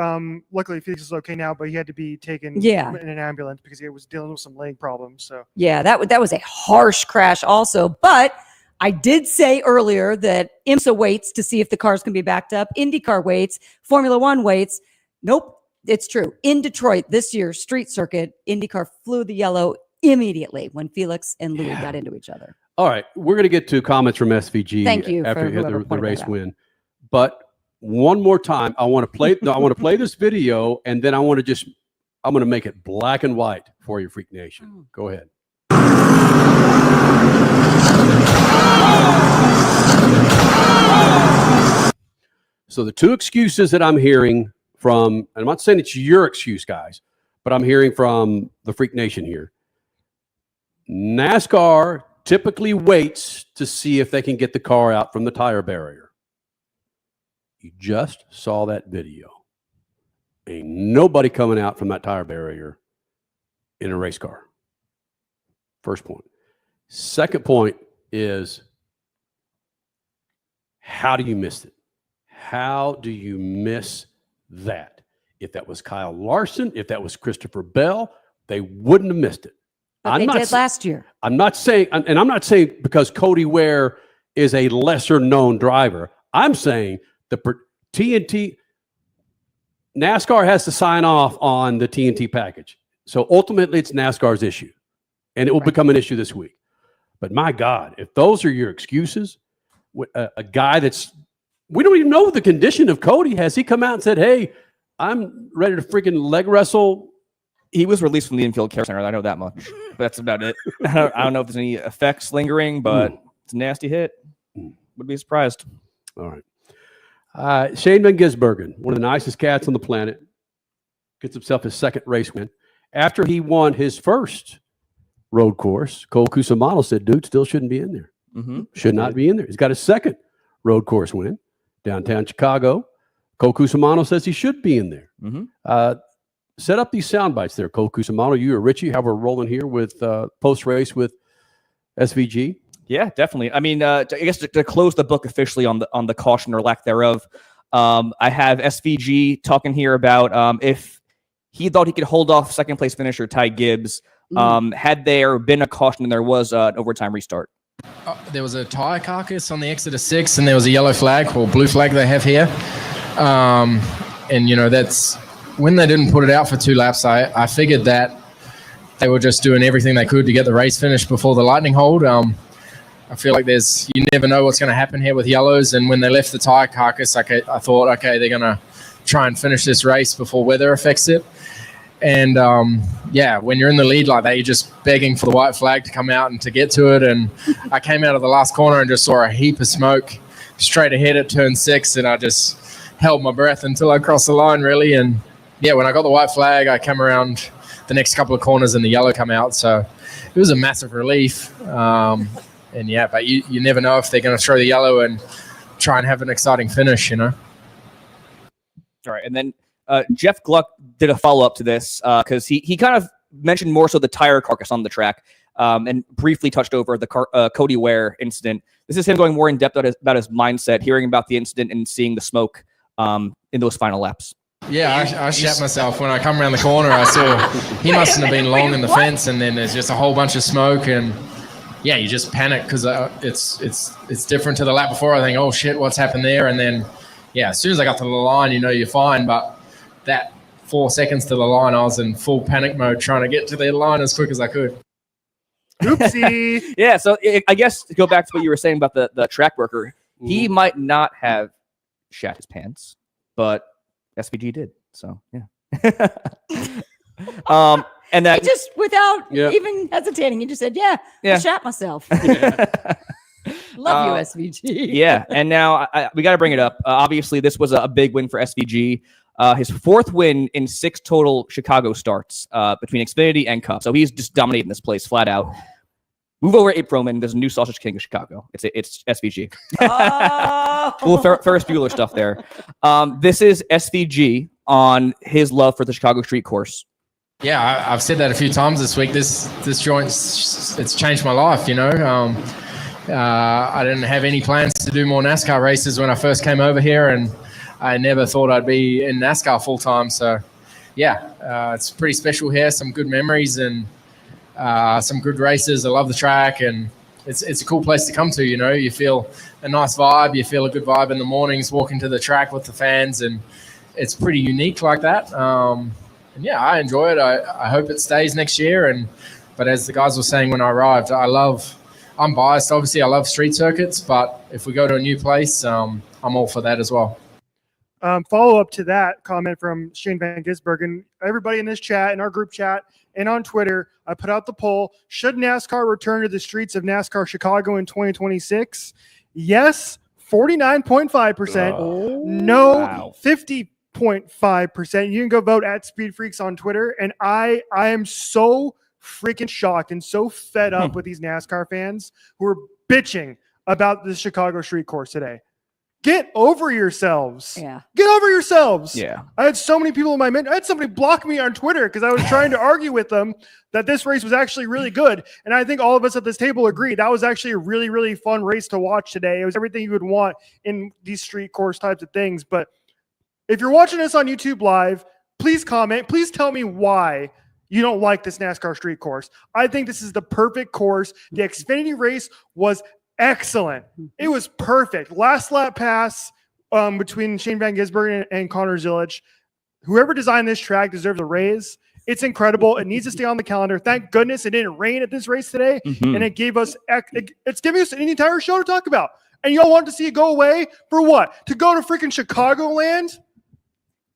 luckily Felix is okay now, but he had to be taken in an ambulance because he was dealing with some leg problems. So yeah, that was a harsh crash also. But I did say earlier that IMSA waits to see if the cars can be backed up. IndyCar waits. Formula One waits. Nope, it's true. In Detroit this year, street circuit, IndyCar flew the yellow immediately when Felix and Louis got into each other. All right, we're going to get to comments from SVG Thank you after the race win. But one more time, I want to play. I want to play this video, and then I'm going to make it black and white for you, Freak Nation. Go ahead. So the 2 excuses that I'm hearing from, and I'm not saying it's your excuse, guys, but I'm hearing from the Freak Nation here. NASCAR typically waits to see if they can get the car out from the tire barrier. You just saw that video. Ain't nobody coming out from that tire barrier in a race car. First point. Second point is, how do you miss it? How do you miss that? If that was Kyle Larson, if that was Christopher Bell, they wouldn't have missed it. But they did last year. I'm not saying, and I'm not saying because Cody Ware is a lesser known driver. I'm saying the TNT, NASCAR has to sign off on the TNT package. So ultimately it's NASCAR's issue, and it will become an issue this week. But my God, if those are your excuses, a guy we don't even know the condition of Cody. Has he come out and said, hey, I'm ready to freaking leg wrestle? He was released from the infield care center. I know that much. That's about it. I don't know if there's any effects lingering, but it's a nasty hit. Would be surprised. All right. Shane Van Gisbergen, one of the nicest cats on the planet, gets himself his 2nd race win. After he won his first road course, Cole Cusimano said, dude, still shouldn't be in there. Should not be in there. He's got his 2nd road course win downtown Chicago. Cole Cusimano says he should be in there. set up these sound bites there, Cole Cusimano. You or Richie, how we're rolling here with post race with SVG. Yeah, definitely. I mean, I guess to close the book officially on the caution or lack thereof, I have SVG talking here about if he thought he could hold off second place finisher Ty Gibbs had there been a caution and there was an overtime restart. There was a tire carcass on the exit of 6, and there was a yellow flag or blue flag they have here. And, that's when they didn't put it out for 2 laps. I figured that they were just doing everything they could to get the race finished before the lightning hold. I feel like you never know what's going to happen here with yellows. And when they left the tire carcass, I thought, okay, they're going to try and finish this race before weather affects it. And, when you're in the lead like that, you're just begging for the white flag to come out and to get to it. And I came out of the last corner and just saw a heap of smoke straight ahead at turn 6. And I just held my breath until I crossed the line, really. And, when I got the white flag, I came around the next couple of corners and the yellow come out. So it was a massive relief. But you never know if they're going to throw the yellow and try and have an exciting finish, All right. And then Jeff Gluck did a follow-up to this because he kind of mentioned more so the tire carcass on the track and briefly touched over the Cody Ware incident. This is him going more in depth about his mindset, hearing about the incident and seeing the smoke in those final laps. Yeah, I shat myself when I come around the corner. I saw he mustn't have been long in the fence, and then there's just a whole bunch of smoke, and you just panic because it's different to the lap before. I think, oh shit, what's happened there? And then as soon as I got to the line, you're fine, but that 4 seconds to the line, I was in full panic mode trying to get to the line as quick as I could. Oopsie. So I guess to go back to what you were saying about the track worker, he might not have shat his pants, but SVG did. So and that he just without even hesitating, he just said, I shat myself. Love you, SVG. And now we got to bring it up. Obviously, this was a big win for SVG. His 4th win in 6 total Chicago starts between Xfinity and Cup. So he's just dominating this place flat out. Move over Ape Roman. There's a new Sausage King of Chicago. It's SVG. Cool Ferris Bueller stuff there. This is SVG on his love for the Chicago street course. Yeah, I've said that a few times this week. This joint, it's changed my life, I didn't have any plans to do more NASCAR races when I first came over here, and I never thought I'd be in NASCAR full time. So, it's pretty special here. Some good memories and some good races. I love the track, and it's a cool place to come to. You feel a nice vibe. You feel a good vibe in the mornings, walking to the track with the fans, and it's pretty unique like that. I enjoy it. I hope it stays next year. But as the guys were saying when I arrived, I'm biased. Obviously, I love street circuits, but if we go to a new place, I'm all for that as well. Follow up to that comment from Shane Van Gisbergen. Everybody in this chat, in our group chat, and on Twitter, I put out the poll: should NASCAR return to the streets of NASCAR Chicago in 2026? Yes, 49.5%. No, 50.5%. You can go vote at SpeedFreaks on Twitter. And I am so freaking shocked and so fed up with these NASCAR fans who are bitching about the Chicago street course today. Get over yourselves. Yeah. Get over yourselves. Yeah. I had so many people in my I had somebody block me on Twitter because I was trying to argue with them that this race was actually really good. And I think all of us at this table agree that was actually a really, really fun race to watch today. It was everything you would want in these street course types of things. But if you're watching this on YouTube Live, please comment. Please tell me why you don't like this NASCAR street course. I think this is the perfect course. The Xfinity race was excellent. It was perfect. Last lap pass between Shane Van Gisbergen and Connor Zilic. Whoever designed this track deserves a raise. It's incredible. It needs to stay on the calendar. Thank goodness it didn't rain at this race today, and it gave us it's giving us an entire show to talk about. And y'all want to see it go away for what? To go to freaking Chicagoland?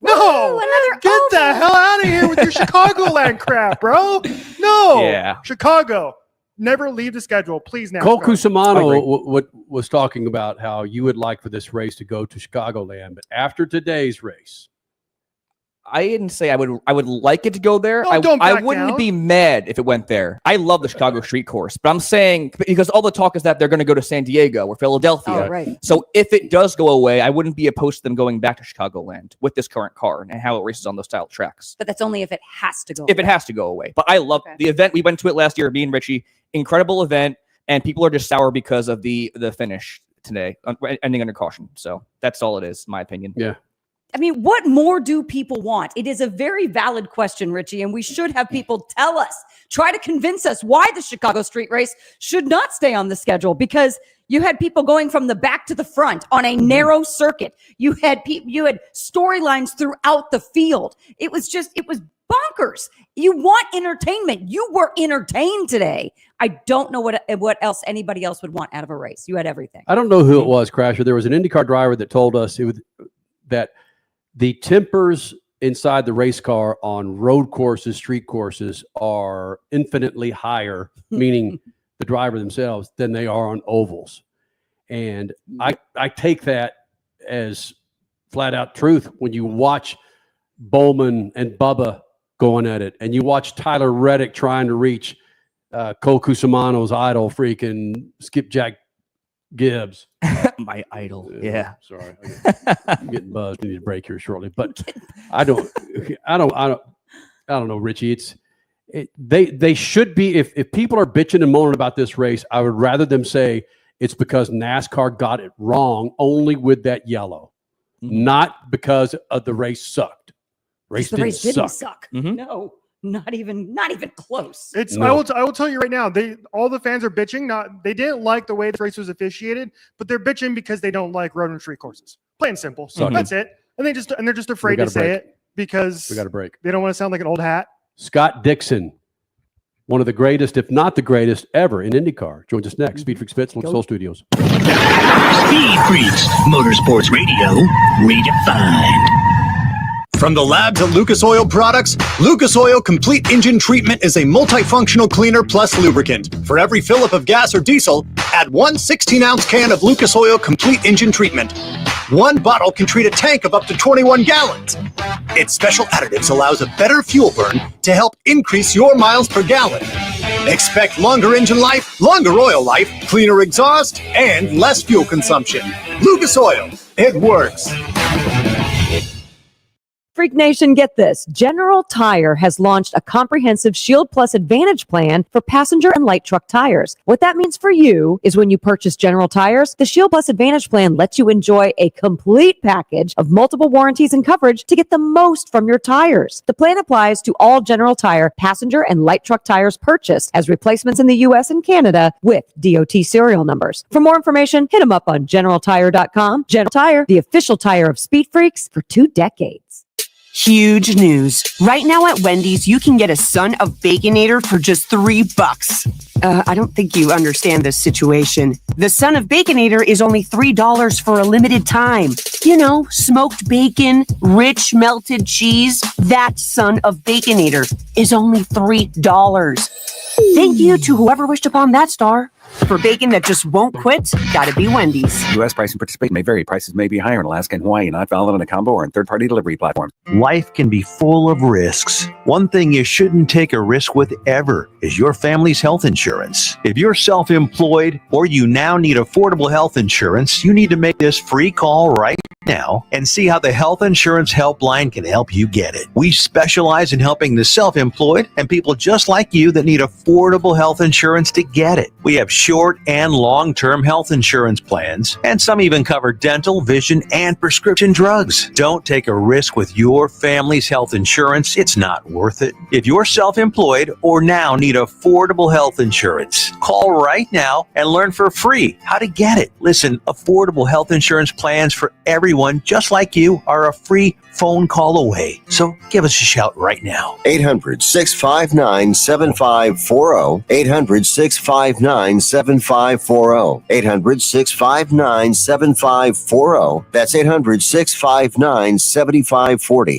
No, get the hell out of here with your Chicagoland crap, bro. No, Chicago. Never leave the schedule, please. Now, Cole Cusimano was talking about how you would like for this race to go to Chicagoland, but after today's race, I didn't say I would like it to go there. No, don't I back wouldn't down. be mad if it went there. I love the Chicago street course, but I'm saying because all the talk is that they're going to go to San Diego or Philadelphia. Oh, right. So if it does go away, I wouldn't be opposed to them going back to Chicagoland with this current car and how it races on those style tracks. But that's only if it has to go. If it has to go away. But I love the event. We went to it last year, me and Richie. Incredible event, and people are just sour because of the finish today, ending under caution. So that's all it is, in my opinion. Yeah. I mean, what more do people want? It is a very valid question, Richie, and we should have people tell us, try to convince us why the Chicago street race should not stay on the schedule, because you had people going from the back to the front on a narrow circuit. You had storylines throughout the field. It was bonkers. You want entertainment. You were entertained today. I don't know what else anybody else would want out of a race. You had everything. I don't know who it was, Crasher. There was an IndyCar driver that told us that the tempers inside the race car on road courses, street courses, are infinitely higher, meaning the driver themselves, than they are on ovals. And I take that as flat out truth when you watch Bowman and Bubba going at it, and you watch Tyler Reddick trying to reach Cole Cusimano's idol, freaking Skipjack Gibbs. My idol. Yeah. Sorry. I'm getting buzzed. We need a break here shortly. But I don't know, Richie. They should be, if people are bitching and moaning about this race, I would rather them say it's because NASCAR got it wrong only with that yellow, not because of the race sucked. The race didn't suck. No. Not even close. I will tell you right now, all the fans are bitching. They didn't like the way the race was officiated, but they're bitching because they don't like road and street courses. Plain and simple. So that's it. And they're just afraid to say it because we got a break. They don't want to sound like an old hat. Scott Dixon, one of the greatest, if not the greatest ever in IndyCar, joins us next. SpeedFreaks Pits, Lucas Oil Studios. Speed Freaks, Motorsports Radio, redefined. From the labs at Lucas Oil Products, Lucas Oil Complete Engine Treatment is a multifunctional cleaner plus lubricant. For every fill-up of gas or diesel, add one 16-ounce can of Lucas Oil Complete Engine Treatment. One bottle can treat a tank of up to 21 gallons. Its special additives allows a better fuel burn to help increase your miles per gallon. Expect longer engine life, longer oil life, cleaner exhaust, and less fuel consumption. Lucas Oil, it works. Freak Nation, get this. General Tire has launched a comprehensive Shield Plus Advantage plan for passenger and light truck tires. What that means for you is when you purchase General Tires, the Shield Plus Advantage plan lets you enjoy a complete package of multiple warranties and coverage to get the most from your tires. The plan applies to all General Tire passenger and light truck tires purchased as replacements in the U.S. and Canada with DOT serial numbers. For more information, hit them up on GeneralTire.com. General Tire, the official tire of Speed Freaks for 2 decades. Huge news. Right now at Wendy's, you can get a Son of Baconator for just $3. I don't think you understand this situation. The Son of Baconator is only $3 for a limited time. You know, smoked bacon, rich melted cheese. That Son of Baconator is only $3. Thank you to whoever wished upon that star. For bacon that just won't quit, gotta be Wendy's. U.S. price and participation may vary. Prices may be higher in Alaska and Hawaii, not valid on a combo or on third-party delivery platforms. Life can be full of risks. One thing you shouldn't take a risk with ever is your family's health insurance. If you're self-employed or you now need affordable health insurance, you need to make this free call right now and see how the Health Insurance Helpline can help you get it. We specialize in helping the self-employed and people just like you that need affordable health insurance to get it. We have short and long-term health insurance plans, and some even cover dental, vision, and prescription drugs. Don't take a risk with your family's health insurance. It's not worth it. If you're self-employed or now need affordable health insurance, call right now and learn for free how to get it. Listen, affordable health insurance plans for everyone just like you are a free phone call away. So give us a shout right now. 800-659-7540. 800-659-7540. 800-659-7540. That's 800-659-7540.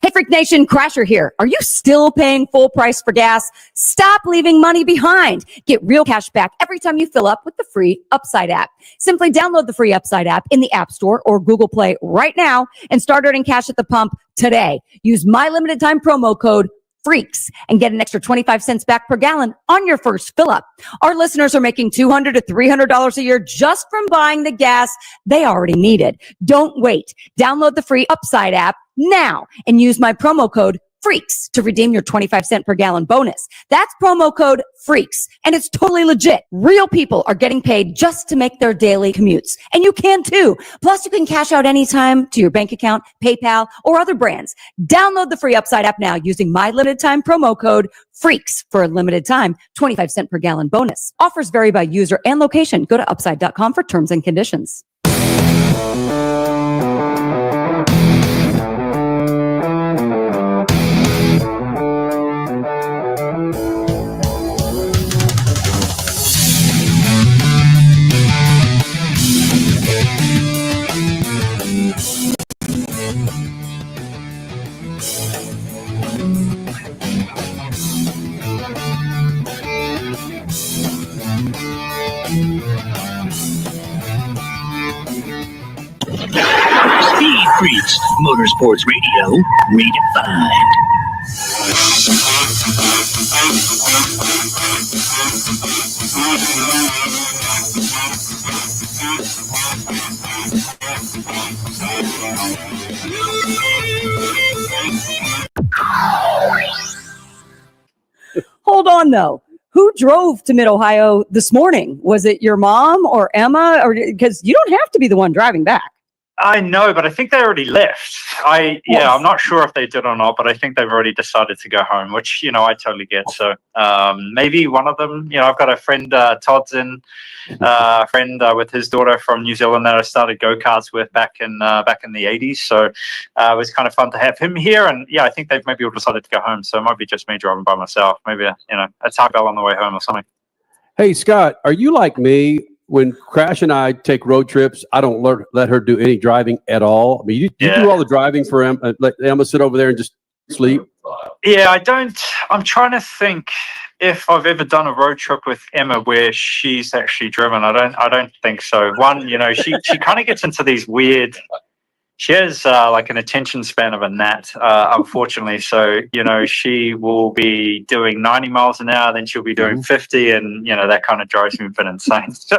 Hey, Freak Nation, Crasher here. Are you still paying full price for gas? Stop leaving money behind. Get real cash back every time you fill up with the free Upside app. Simply download the free Upside app in the App Store or Google Play right now and start earning cash at the pump today. Use my limited time promo code FREAKS and get an extra 25 cents back per gallon on your first fill up. Our listeners are making $200 to $300 a year just from buying the gas they already needed. Don't wait. Download the free Upside app now and use my promo code FREAKS to redeem your 25 cent per gallon bonus. That's promo code FREAKS, and it's totally legit. Real people are getting paid just to make their daily commutes, and you can too. Plus, you can cash out anytime to your bank account, PayPal, or other brands. Download the free Upside app now using my limited time promo code FREAKS for a limited time 25 cent per gallon bonus. Offers vary by user and location. Go to upside.com for terms and conditions. Speed Freaks, Motorsports Radio, redefined. Hold on, though. Who drove to Mid-Ohio this morning? Was it your mom or Emma? Or because you don't have to be the one driving back. I know, but I think they already left. I'm not sure if they did or not, but I think they've already decided to go home, which, I totally get. So maybe one of them, I've got a friend, Todd's in, with his daughter from New Zealand that I started go-karts with back in the 80s. So it was kind of fun to have him here. And I think they've maybe all decided to go home. So it might be just me driving by myself. Maybe, a Taco Bell on the way home or something. Hey, Scott, are you like me? When Crash and I take road trips, I don't let her do any driving at all. I mean, you do all the driving for Emma. Let Emma sit over there and just sleep. Yeah, I don't. I'm trying to think if I've ever done a road trip with Emma where she's actually driven. I don't think so. One, she kind of gets into these weird. She has like an attention span of a gnat, unfortunately. So, she will be doing 90 miles an hour, then she'll be doing 50, and, that kind of drives me a bit insane. So,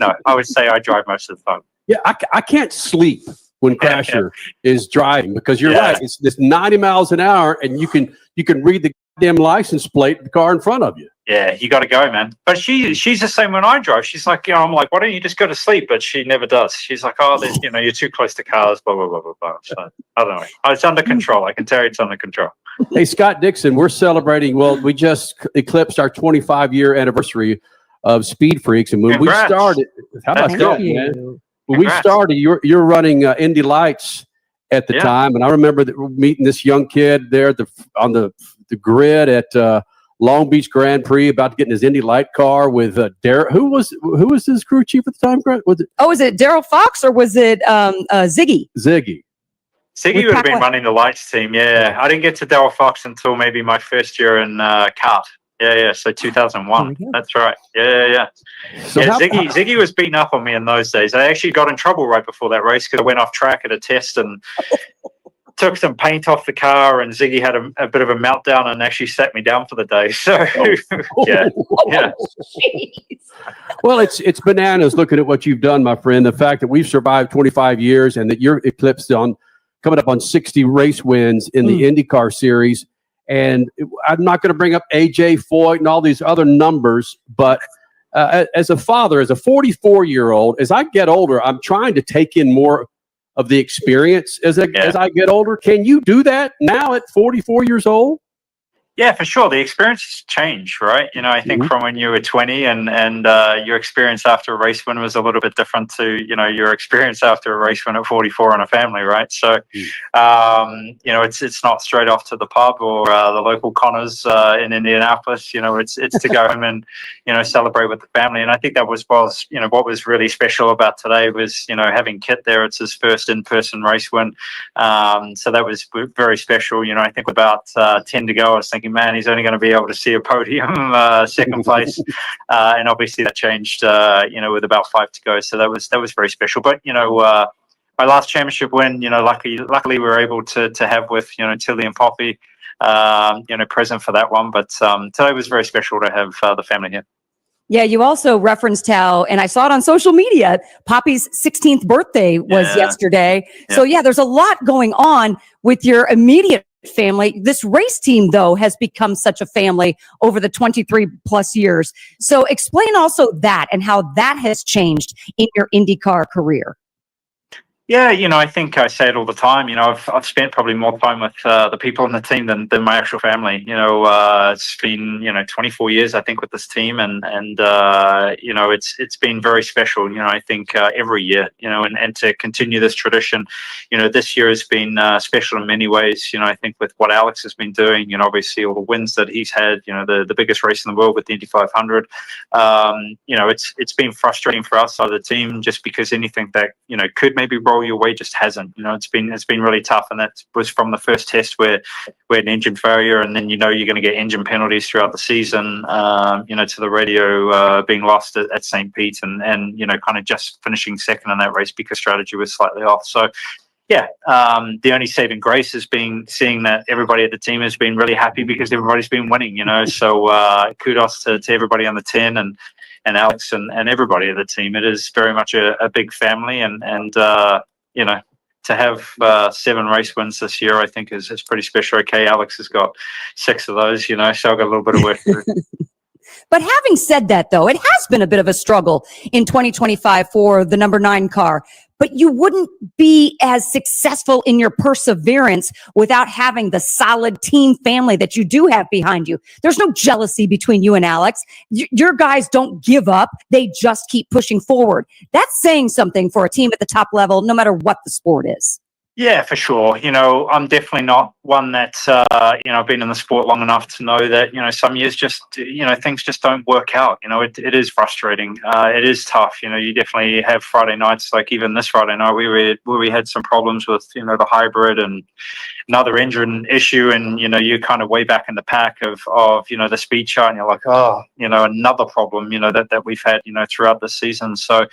no, I would say I drive most of the time. Yeah, I can't sleep when Crasher is driving because you're right. It's this 90 miles an hour, and you can read the damn license plate of the car in front of you. Yeah, you got to go, man. But she's the same when I drive. She's like, I'm like, why don't you just go to sleep? But she never does. She's like, you're too close to cars, blah, blah, blah, blah, blah. So, I don't know. It's under control. I can tell you it's under control. Hey, Scott Dixon, we're celebrating. Well, we just eclipsed our 25-year anniversary of Speed Freaks. And when we started, how about that, man? When we started, you're running Indy Lights at the time. And I remember meeting this young kid there on the grid at Long Beach Grand Prix, about to get in his Indy Light car with Darryl. Who was his crew chief at the time? Was it Darryl Fox or was it Ziggy? Ziggy would have been running the lights team. Yeah, I didn't get to Darryl Fox until maybe my first year in kart. Yeah. So 2001. That's right. Yeah. So Ziggy was beating up on me in those days. I actually got in trouble right before that race because I went off track at a test and took some paint off the car, and Ziggy had a bit of a meltdown and actually sat me down for the day. So, yeah. Well, it's bananas looking at what you've done, my friend. The fact that we've survived 25 years and that you're eclipsed coming up on 60 race wins in the IndyCar series. And I'm not going to bring up AJ Foyt and all these other numbers, but as a father, as a 44-year-old, as I get older, I'm trying to take in more of the experience as I get older. Can you do that now at 44 years old? Yeah, for sure. The experiences change, right? I think from when you were 20 and your experience after a race win was a little bit different to, your experience after a race win at 44 in a family, right? So, it's not straight off to the pub or the local Connors in Indianapolis. It's to go home and, celebrate with the family. And I think that was what was really special about today was, having Kit there. It's his first in-person race win. So that was very special. I think about 10 to go, I was thinking, man, he's only going to be able to see a podium, second place, and obviously that changed, with about 5 to go. So that was very special. But my last championship win, luckily we were able to have with, Tilly and Poppy, present for that one. But today was very special to have the family here. Yeah, you also referenced how, and I saw it on social media, Poppy's 16th birthday was yesterday. Yeah. So yeah, there's a lot going on with your immediate family. This race team, though, has become such a family over the 23 plus years. So explain also that and how that has changed in your IndyCar career. Yeah, I think I say it all the time. I've spent probably more time with the people on the team than my actual family. It's been 24 years I think with this team, and it's been very special. I think every year, and to continue this tradition, this year has been special in many ways. I think with what Alex has been doing, obviously all the wins that he's had, the biggest race in the world with the Indy 500. It's been frustrating for us as a team just because anything that could maybe roll your way just hasn't. It's been really tough, and that was from the first test where we had an engine failure, and then you're going to get engine penalties throughout the season. To the radio being lost at St. Pete, and kind of just finishing second in that race because strategy was slightly off. So yeah, the only saving grace has been seeing that everybody at the team has been really happy because everybody's been winning. So kudos to everybody on the 10 and Alex and everybody at the team. It is very much a big family, and to have 7 race wins this year, I think is pretty special. Okay, Alex has got 6 of those, so I've got a little bit of work to do. But having said that, though, it has been a bit of a struggle in 2025 for the number 9 car. But you wouldn't be as successful in your perseverance without having the solid team family that you do have behind you. There's no jealousy between you and Alex. Your guys don't give up. They just keep pushing forward. That's saying something for a team at the top level, no matter what the sport is. Yeah, for sure. I'm definitely not one that's, I've been in the sport long enough to know that, some years just, things just don't work out. It is frustrating. It is tough. You definitely have Friday nights, like even this Friday night, where we had some problems with, the hybrid and another engine issue. And, you're kind of way back in the pack of the speed chart, and you're like, oh, another problem, that we've had, throughout the season. So,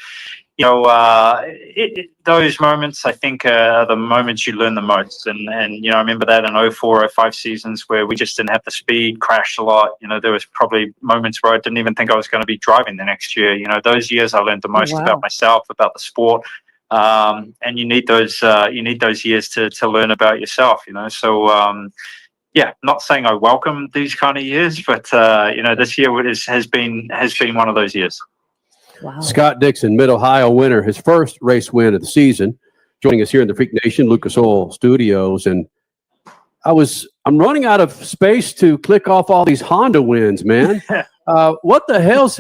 those moments, I think, are the moments you learn the most. And I remember that in 04, 05 seasons where we just didn't have the speed, crashed a lot. There was probably moments where I didn't even think I was going to be driving the next year. Those years I learned the most about myself, about the sport. And you need those years to learn about yourself, So, yeah, not saying I welcome these kind of years, but, this year has been one of those years. Wow. Scott Dixon, Mid-Ohio winner, his first race win of the season, joining us here in the Freak Nation Lucas Oil Studios. And I'm running out of space to click off all these Honda wins, man. What the hell's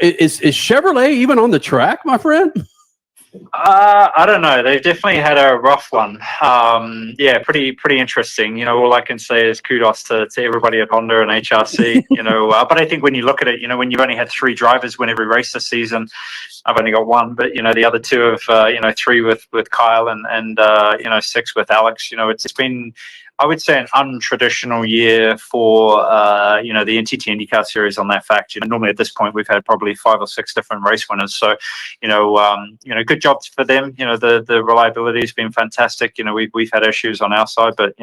is Chevrolet even on the track, my friend? I don't know. They've definitely had a rough one. Pretty interesting. All I can say is kudos to everybody at Honda and HRC. But I think when you look at it, when you've only had 3 drivers win every race this season, I've only got 1, but the other 2 have 3 with Kyle and 6 with Alex. It's been, I would say, an untraditional year for the NTT IndyCar series on that fact. Normally at this point we've had probably 5 or 6 different race winners. So good job for them. The reliability has been fantastic. We've had issues on our side, but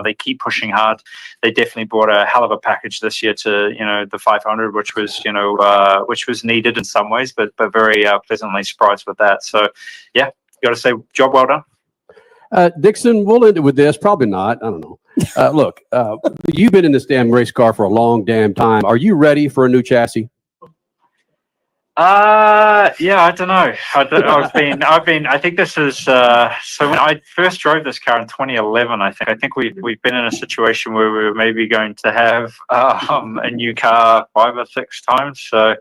they keep pushing hard. They definitely brought a hell of a package this year to the 500, which was needed in some ways, but very pleasantly surprised with that. So yeah, got to say, job well done. Dixon, we'll end it with this. Probably not. I don't know. Look, you've been in this damn race car for a long damn time. Are you ready for a new chassis? Yeah, I don't know. I think this is, so when I first drove this car in 2011, I think we've been in a situation where we were maybe going to have, a new car 5 or 6 times. So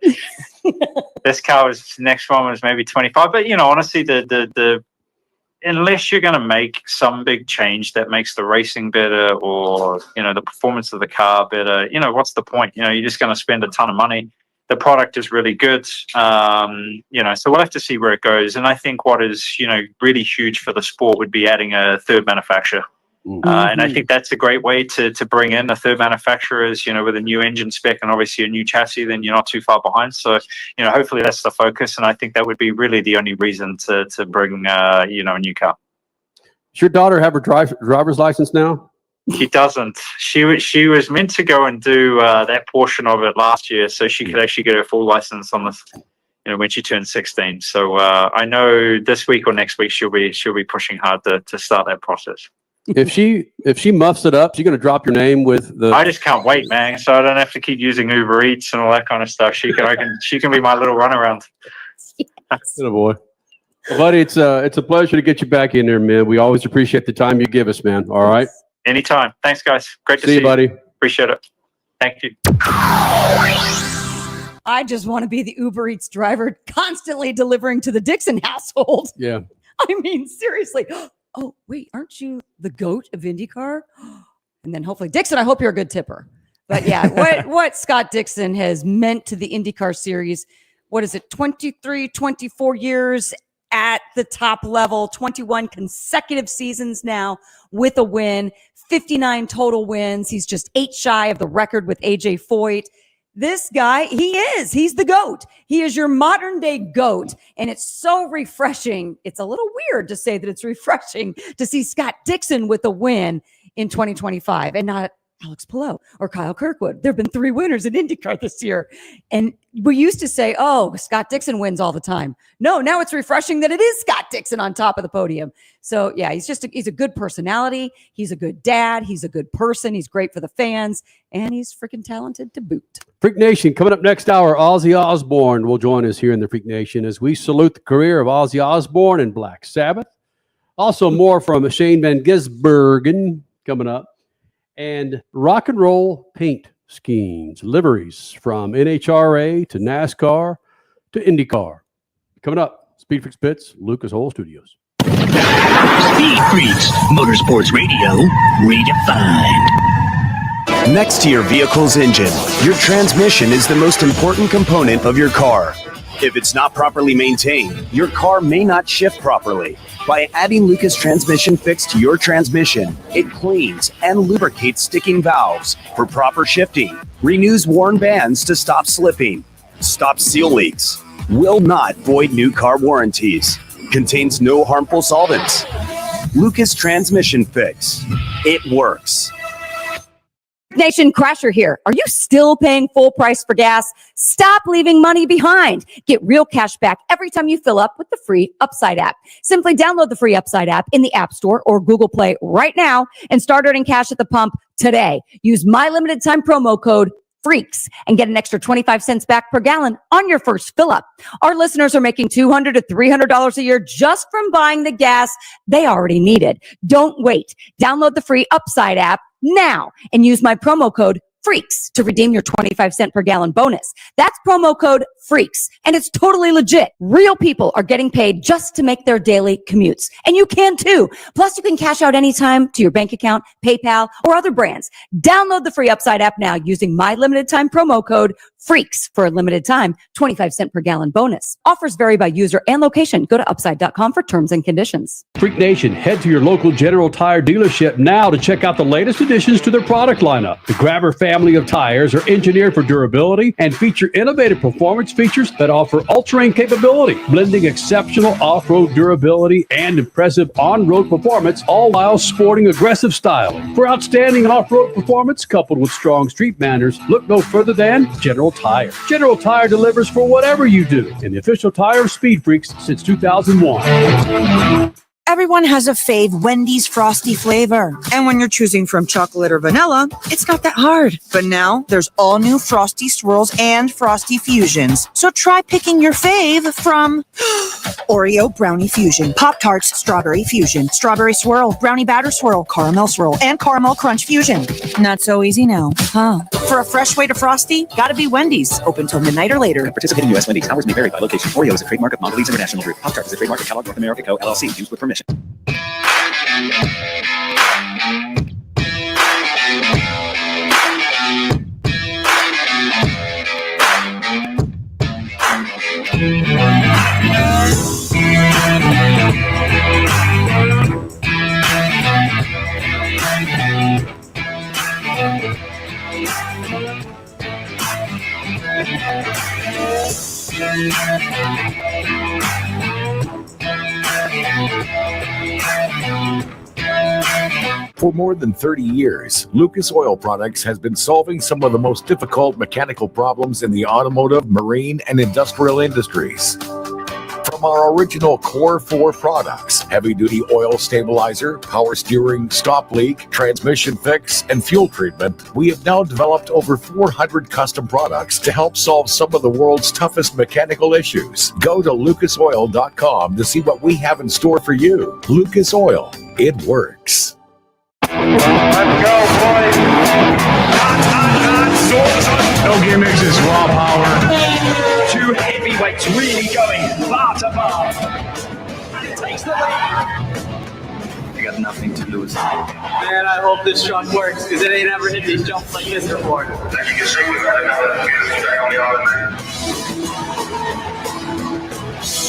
this next one was maybe 25, but honestly, unless you're going to make some big change that makes the racing better or, the performance of the car better, what's the point? You're just going to spend a ton of money. The product is really good. So we'll have to see where it goes. And I think what is, really huge for the sport would be adding a third manufacturer. And I think that's a great way to bring in the third manufacturers, with a new engine spec and obviously a new chassis, then you're not too far behind. So, hopefully that's the focus. And I think that would be really the only reason to bring, a new car. Does your daughter have her driver's license now? She doesn't. She was meant to go and do that portion of it last year, so she could actually get her full license on this, when she turns 16. So I know this week or next week she'll be pushing hard to start that process. If she muffs it up, she's going to drop your name with the. I just can't wait, man. So I don't have to keep using Uber Eats and all that kind of stuff. She can be my little runaround. Good boy. Well, buddy, it's a pleasure to get you back in there, man. We always appreciate the time you give us, man. All right. Anytime. Thanks, guys. Great to see you, buddy. Appreciate it. Thank you. I just want to be the Uber Eats driver constantly delivering to the Dixon household. Yeah. I mean, seriously. Oh, wait, aren't you the GOAT of IndyCar? And then hopefully, Dixon, I hope you're a good tipper. But yeah, what Scott Dixon has meant to the IndyCar series, what is it, 23, 24 years at the top level, 21 consecutive seasons now with a win, 59 total wins. He's just 8 shy of the record with AJ Foyt. This guy, he's the GOAT. He is your modern day GOAT. And it's so refreshing. It's a little weird to say that it's refreshing to see Scott Dixon with a win in 2025 and not Alex Palou or Kyle Kirkwood. There have been 3 winners in IndyCar this year. And we used to say, oh, Scott Dixon wins all the time. No, now it's refreshing that it is Scott Dixon on top of the podium. So yeah, he's a good personality. He's a good dad. He's a good person. He's great for the fans. And he's freaking talented to boot. Freak Nation, coming up next hour, Ozzy Osbourne will join us here in the Freak Nation as we salute the career of Ozzy Osbourne and Black Sabbath. Also more from Shane Van Gisbergen coming up. And rock and roll paint schemes, liveries from NHRA to NASCAR to IndyCar. Coming up, SpeedFreaks Pits, Lucas Oil Studios. SpeedFreaks, Motorsports Radio, redefined. Next to your vehicle's engine, your transmission is the most important component of your car. If it's not properly maintained, your car may not shift properly. By adding Lucas Transmission Fix to your transmission, it cleans and lubricates sticking valves for proper shifting, renews worn bands to stop slipping, stops seal leaks, will not void new car warranties, contains no harmful solvents. Lucas Transmission Fix. It works. Nation Crasher here. Are you still paying full price for gas? Stop leaving money behind. Get real cash back every time you fill up with the free Upside app. Simply download the free Upside app in the App Store or Google Play right now and start earning cash at the pump today. Use my limited time promo code FREAKS and get an extra 25 cents back per gallon on your first fill up. Our listeners are making $200 to $300 a year just from buying the gas they already needed. Don't wait. Download the free Upside app now and use my promo code FREAKS to redeem your 25 cent per gallon bonus. That's promo code FREAKS, and it's totally legit. Real people are getting paid just to make their daily commutes, and you can too. Plus, you can cash out anytime to your bank account, PayPal, or other brands. Download the free Upside app now using my limited time promo code FREAKS for a limited time 25 cent per gallon bonus. Offers vary by user and location. Go to upside.com for terms and conditions. Freak Nation, head to your local General Tire dealership now to check out the latest additions to their product lineup. The Grabber family of tires are engineered for durability and feature innovative performance features that offer all-terrain capability, blending exceptional off-road durability and impressive on-road performance, all while sporting aggressive style. For outstanding off-road performance coupled with strong street manners, look no further than General Tire. General Tire delivers for whatever you do, and the official tire of Speed Freaks since 2001. Everyone has a fave Wendy's Frosty flavor. And when you're choosing from chocolate or vanilla, it's not that hard. But now there's all new Frosty Swirls and Frosty Fusions. So try picking your fave from Oreo Brownie Fusion, Pop-Tarts Strawberry Fusion, Strawberry Swirl, Brownie Batter Swirl, Caramel Swirl, and Caramel Crunch Fusion. Not so easy now, huh? For a fresh way to Frosty, gotta be Wendy's. Open till midnight or later. Participating U.S. Wendy's. Hours may vary by location. Oreo is a trademark of Mondelez International Group. Pop-Tart is a trademark of Kellogg North America Co. LLC. Used with permission. For more than 30 years, Lucas Oil Products has been solving some of the most difficult mechanical problems in the automotive, marine, and industrial industries. From our original Core 4 products, heavy-duty oil stabilizer, power steering, stop leak, transmission fix, and fuel treatment, we have now developed over 400 custom products to help solve some of the world's toughest mechanical issues. Go to lucasoil.com to see what we have in store for you. Lucas Oil, it works. Let's go, boys. No gimmicks, it's raw power. Two heavyweights really going bar to bar. And it takes the lead. You got nothing to lose. Man, I hope this truck works, because it ain't ever hit these jumps like this before.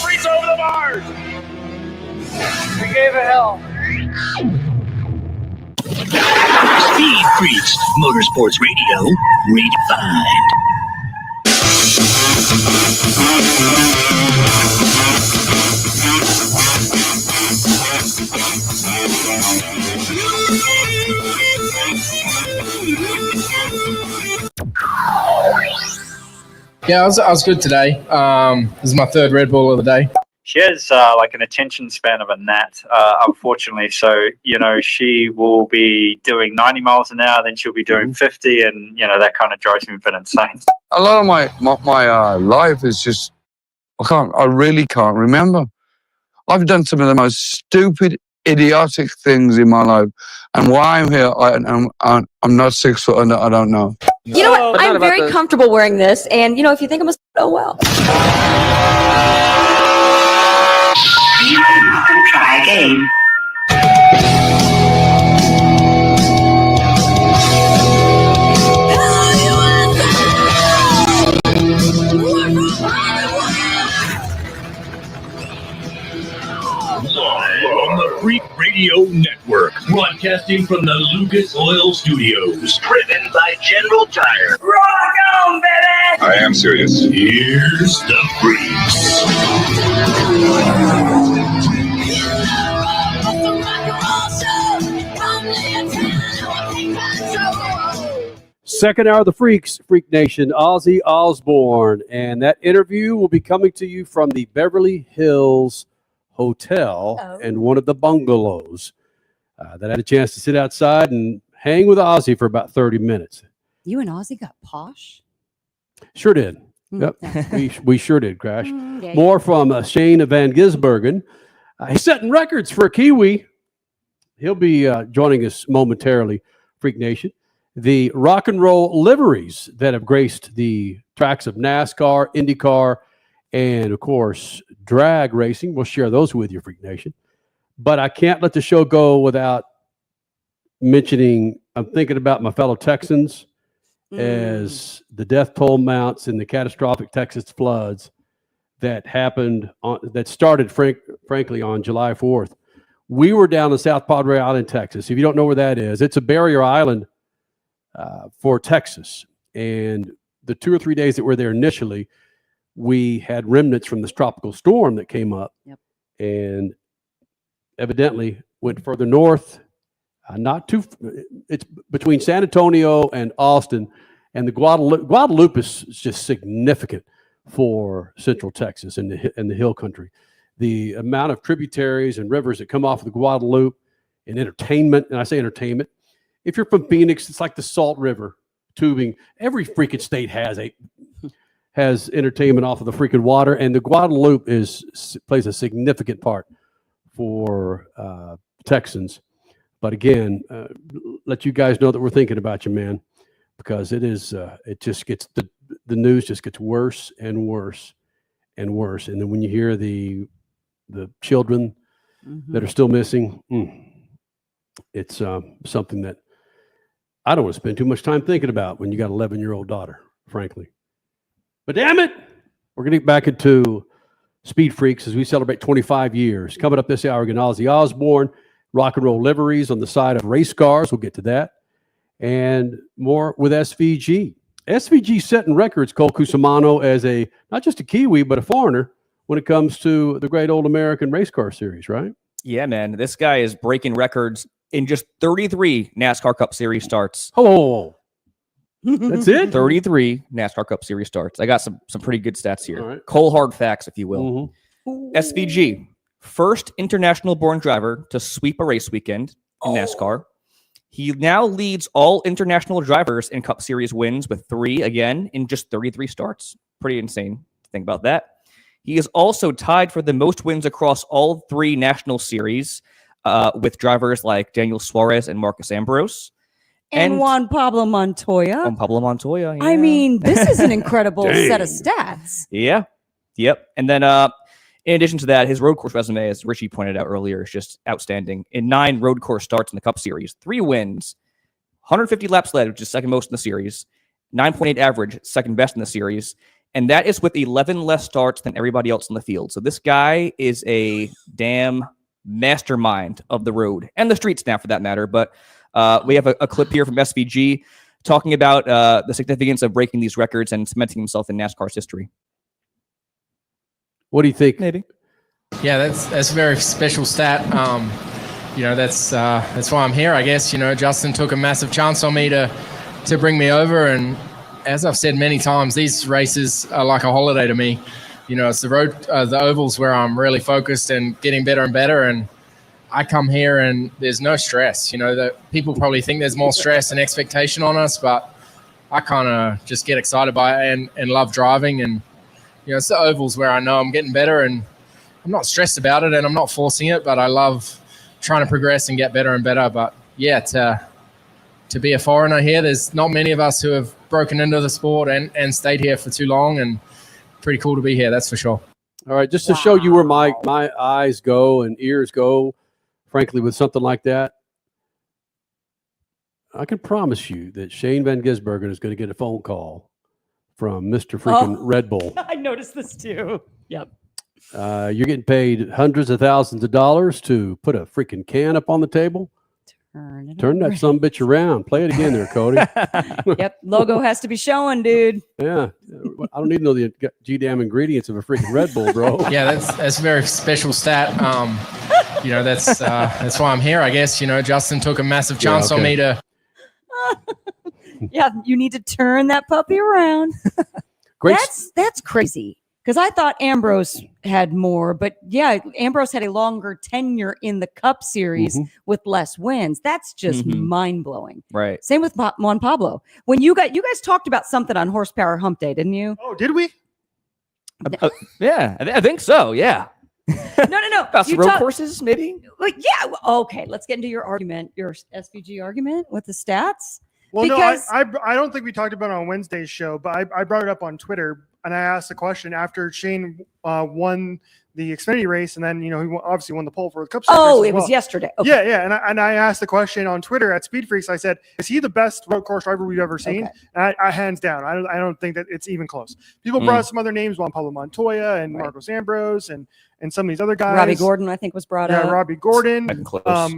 Freeze over the bars. We gave it hell. SpeedFreaks, Motorsports Radio, redefined. Yeah, I was good today. This is my third Red Bull of the day. She has like an attention span of a gnat, unfortunately. So, she will be doing 90 miles an hour, then she'll be doing 50, and, that kind of drives me a bit insane. A lot of my life is just, I really can't remember. I've done some of the most stupid, idiotic things in my life. And why I'm here, I'm not 6 foot under, I don't know. You know what? I'm very comfortable wearing this, and if you think I'm a oh well. Try again. Live on the Freak Radio Network, broadcasting from the Lucas Oil Studios. Driven by General Tire. Rock on, baby! I am serious. Here's the Freaks. Second hour of the Freaks, Freak Nation, Ozzy Osbourne. And that interview will be coming to you from the Beverly Hills Hotel and one of the bungalows that I had a chance to sit outside and hang with Ozzy for about 30 minutes. You and Ozzy got posh? Sure did. Yep, we sure did, Crash. More from Shane Van Gisbergen. He's setting records for a Kiwi. He'll be joining us momentarily, Freak Nation. The rock and roll liveries that have graced the tracks of NASCAR, IndyCar, and, of course, drag racing. We'll share those with you, Freak Nation. But I can't let the show go without mentioning, I'm thinking about my fellow Texans as the death toll mounts in the catastrophic Texas floods that happened, that started, frankly, on July 4th. We were down in South Padre Island, Texas. If you don't know where that is, it's a barrier island for Texas. And the 2 or 3 days that we're there initially, we had remnants from this tropical storm that came up and evidently went further north, it's between San Antonio and Austin, and the Guadalupe is just significant for Central Texas and the hill country. The amount of tributaries and rivers that come off of the Guadalupe and entertainment, and I say entertainment, if you're from Phoenix, it's like the Salt River tubing. Every freaking state has entertainment off of the freaking water, and the Guadalupe plays a significant part for Texans. But again, let you guys know that we're thinking about you, man, because it just gets the news just gets worse and worse and worse. And then when you hear the children that are still missing, it's something that I don't want to spend too much time thinking about when you got an 11-year-old daughter, frankly. But damn it, we're going to get back into Speed Freaks as we celebrate 25 years. Coming up this hour, again, Ozzy Osbourne, rock and roll liveries on the side of race cars. We'll get to that. And more with SVG. SVG setting records, Cole Cusimano, as not just a Kiwi, but a foreigner when it comes to the great old American race car series, right? Yeah, man. This guy is breaking records in just 33 NASCAR Cup Series starts. Oh, that's it? 33 NASCAR Cup Series starts. I got some pretty good stats here. Right. Cold hard facts, if you will. SVG, first international-born driver to sweep a race weekend in NASCAR. He now leads all international drivers in Cup Series wins with 3 again in just 33 starts. Pretty insane to think about that. He is also tied for the most wins across all 3 national series with drivers like Daniel Suarez and Marcus Ambrose. And Juan Pablo Montoya. Juan Pablo Montoya. Yeah. I mean, this is an incredible set of stats. Yeah. Yep. And then in addition to that, his road course resume, as Richie pointed out earlier, is just outstanding. In 9 road course starts in the Cup Series, 3 wins, 150 laps led, which is second most in the series, 9.8 average, second best in the series. And that is with 11 less starts than everybody else in the field. So this guy is a damn mastermind of the road and the streets now, for that matter. But we have a clip here from SVG talking about the significance of breaking these records and cementing himself in NASCAR's history. What do you think? Maybe. Yeah, that's a very special stat. That's why I'm here, I guess. Justin took a massive chance on me to bring me over, and as I've said many times, these races are like a holiday to me. It's the road, the ovals where I'm really focused and getting better and better. And I come here and there's no stress. That people probably think there's more stress and expectation on us, but I kind of just get excited by it and love driving. And, it's the ovals where I know I'm getting better and I'm not stressed about it and I'm not forcing it, but I love trying to progress and get better and better. But yeah, to be a foreigner here, there's not many of us who have broken into the sport and stayed here for too long, and pretty cool to be here, that's for sure. All right, just to show you where my eyes go and ears go, frankly, with something like that, I can promise you that Shane Van Gisbergen is going to get a phone call from Mr. freaking Red Bull. I noticed this too. Yep. You're getting paid hundreds of thousands of dollars to put a freaking can up on the table. Turn that sumbitch around. Play it again there, Cody. Yep. Logo has to be showing, dude. Yeah. I don't need to know the G-damn ingredients of a freaking Red Bull, bro. Yeah, that's a very special stat. That's why I'm here, I guess. Justin took a massive chance on me to. Yeah, you need to turn that puppy around. Great. That's crazy. Because I thought Ambrose had more, but yeah, Ambrose had a longer tenure in the Cup Series with less wins. That's just mind blowing. Right. Same with Juan Pablo. When you guys talked about something on Horsepower Hump Day, didn't you? Oh, did we? Yeah, I think so. Yeah. No. About some road courses, maybe. Like, yeah. Okay, let's get into your argument, your SVG argument with the stats. Well, because no, I don't think we talked about it on Wednesday's show, but I brought it up on Twitter. And I asked the question after Shane won the Xfinity race, and then he obviously won the pole for the Cup Series. Oh, it was yesterday. Okay. Yeah. And I asked the question on Twitter at SpeedFreaks. I said, "Is he the best road course driver we've ever seen?" Okay. And I hands down, I don't think that it's even close. People brought some other names, Juan Pablo Montoya and Marcos Ambrose, and some of these other guys. Robbie Gordon, I think, was brought up. Yeah, Robbie Gordon.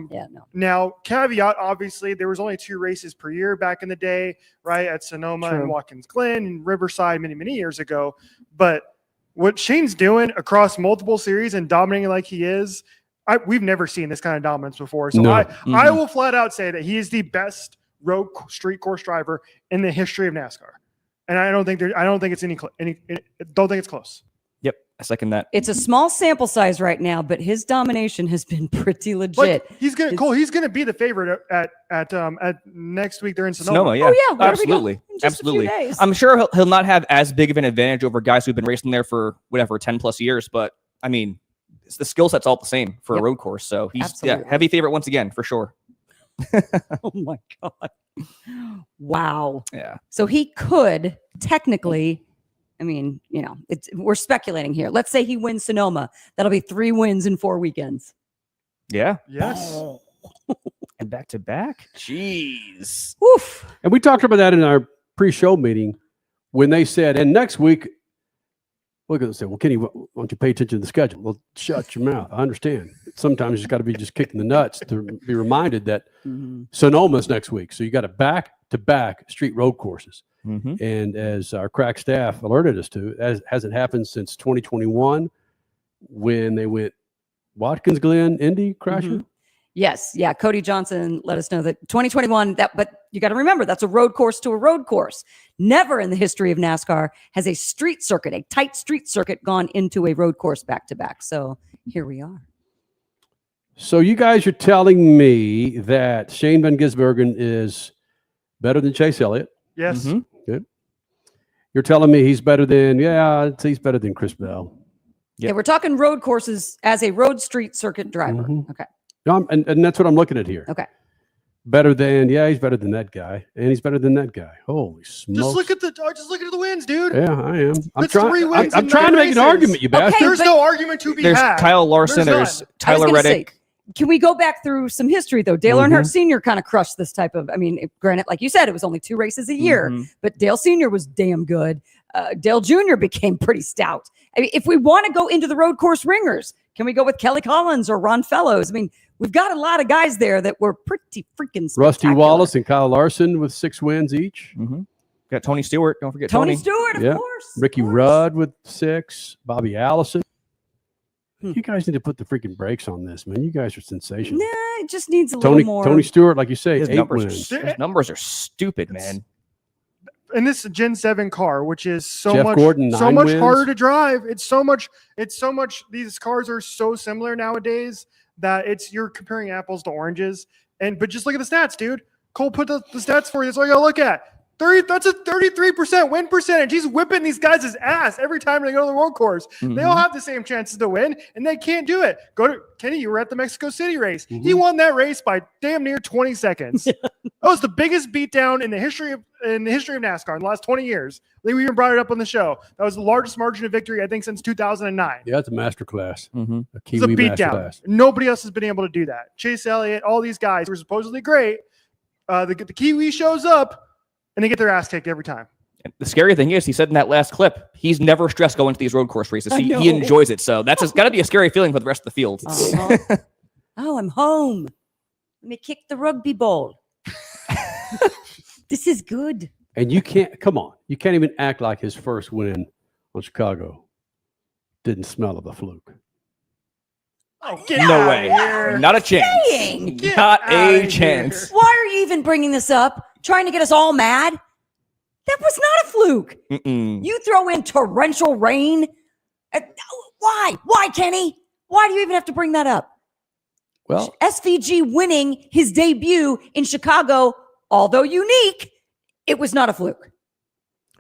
Yeah, no. Now, caveat, obviously, there was only 2 races per year back in the day, right? At Sonoma and Watkins Glen and Riverside many, many years ago. But what Shane's doing across multiple series and dominating like he is, we've never seen this kind of dominance before. So I will flat out say that he is the best road street course driver in the history of NASCAR. And I don't think it's close. Yep, I second that. It's a small sample size right now, but his domination has been pretty legit. Like, he's gonna be the favorite at next week. They're in Sonoma. Yeah. Oh yeah, absolutely. Absolutely. I'm sure he'll not have as big of an advantage over guys who've been racing there for 10 plus years, but I mean, the skill set's all the same for a road course. So he's heavy favorite once again for sure. Oh my God. Wow. Yeah. So he could technically, I mean, we're speculating here. Let's say he wins Sonoma. That'll be 3 wins in 4 weekends. Yeah. Yes. And back to back. Jeez. Woof. And we talked about that in our pre-show meeting when they said, and next week, Look at them and say, well, Kenny, why don't you pay attention to the schedule? Well, shut your mouth. I understand. Sometimes you got to be just kicked in the nuts to be reminded that Sonoma's next week. So you got a back-to-back street road courses. And as our crack staff alerted us to, as hasn't happened since 2021 when they went Watkins Glen, Indy, Crasher. Yes. Yeah. Cody Johnson let us know that 2021, but you got to remember that's a road course to a road course. Never in the history of NASCAR has a street circuit, a tight street circuit, gone into a road course back to back. So here we are. So you guys are telling me that Shane Van Gisbergen is better than Chase Elliott? Yes. Good. You're telling me he's better than, he's better than Chris Bell. Yeah. We're talking road courses as a road street circuit driver. Okay. No, and that's what I'm looking at here. Okay. Better than, he's better than that guy, and he's better than that guy. Holy smokes! Just look at the wins, dude. Yeah, I am. I'm That's trying. 3 wins I'm in trying to 9 make an races. argument, you bastard. There's no argument to be There's had. Kyle Larson. There's There's none. Tyler Reddick. Can we go back through some history, though? Dale Earnhardt Sr. kind of crushed this type of, granted, like you said, it was only 2 races a year, but Dale Sr. was damn good. Dale Jr. became pretty stout. If we want to go into the road course ringers, can we go with Kelly Collins or Ron Fellows? We've got a lot of guys there that were pretty freaking spectacular. Rusty Wallace and Kyle Larson with 6 wins each. Got Tony Stewart. Don't forget Tony Stewart, of course. Ricky Rudd with 6. Bobby Allison. You guys need to put the freaking brakes on this, man. You guys are sensational. Nah, it just needs a little more. Tony Stewart, like you say, His 8 wins. his numbers are stupid, man. And this Gen 7 car, which is Jeff Gordon, 9 wins. harder to drive. It's so much. These cars are so similar nowadays that you're comparing apples to oranges. But just look at the stats, dude. Cole put the stats for you. That's all you gotta look at. That's a 33% win percentage. He's whipping these guys' ass every time they go to the road course. They all have the same chances to win, and they can't do it. Go to Kenny. You were at the Mexico City race. He won that race by damn near 20 seconds. That was the biggest beatdown in the history of NASCAR in the last 20 years. I think we even brought it up on the show. That was the largest margin of victory, I think, since 2009. Yeah, it's a masterclass. A It's a Kiwi beatdown. masterclass. Nobody else has been able to do that. Chase Elliott, all these guys who are supposedly great. The Kiwi shows up, and they get their ass kicked every time. The scary thing is, he said in that last clip, he's never stressed going to these road course races. He enjoys it. So that's got to be a scary feeling for the rest of the field. Oh, I'm home. Let me kick the rugby ball. This is good. And you can't even act like his first win on Chicago didn't smell of a fluke. Oh, No way. Not a chance. Not a chance. Why are you even bringing this up? Trying to get us all mad? That was not a fluke. You throw in torrential rain. Why? Why, Kenny? Why do you even have to bring that up? Well, SVG winning his debut in Chicago, although unique, it was not a fluke.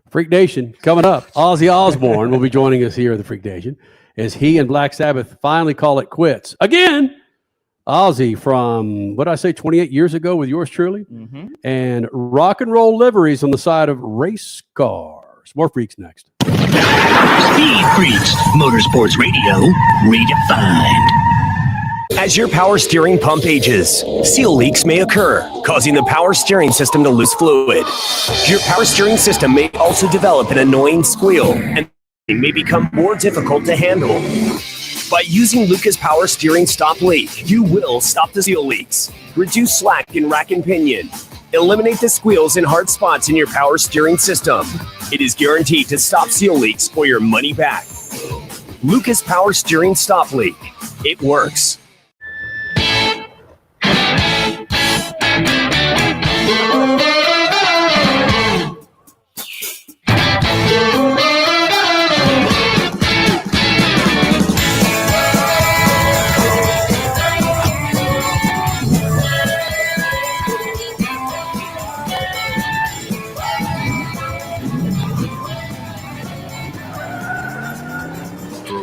Freak Nation coming up. Ozzy Osbourne will be joining us here at the Freak Nation as he and Black Sabbath finally call it quits. Again, Ozzy from, what did I say, 28 years ago with yours truly? And rock and roll liveries on the side of race cars. More Freaks next. Speed Freaks, Motorsports Radio, redefined. As your power steering pump ages, seal leaks may occur, causing the power steering system to lose fluid. Your power steering system may also develop an annoying squeal, and it may become more difficult to handle. By using Lucas Power Steering Stop Leak, you will stop the seal leaks, reduce slack in rack and pinion, eliminate the squeals and hard spots in your power steering system. It is guaranteed to stop seal leaks or your money back. Lucas Power Steering Stop Leak. It works.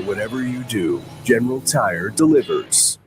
Whatever you do, General Tire delivers.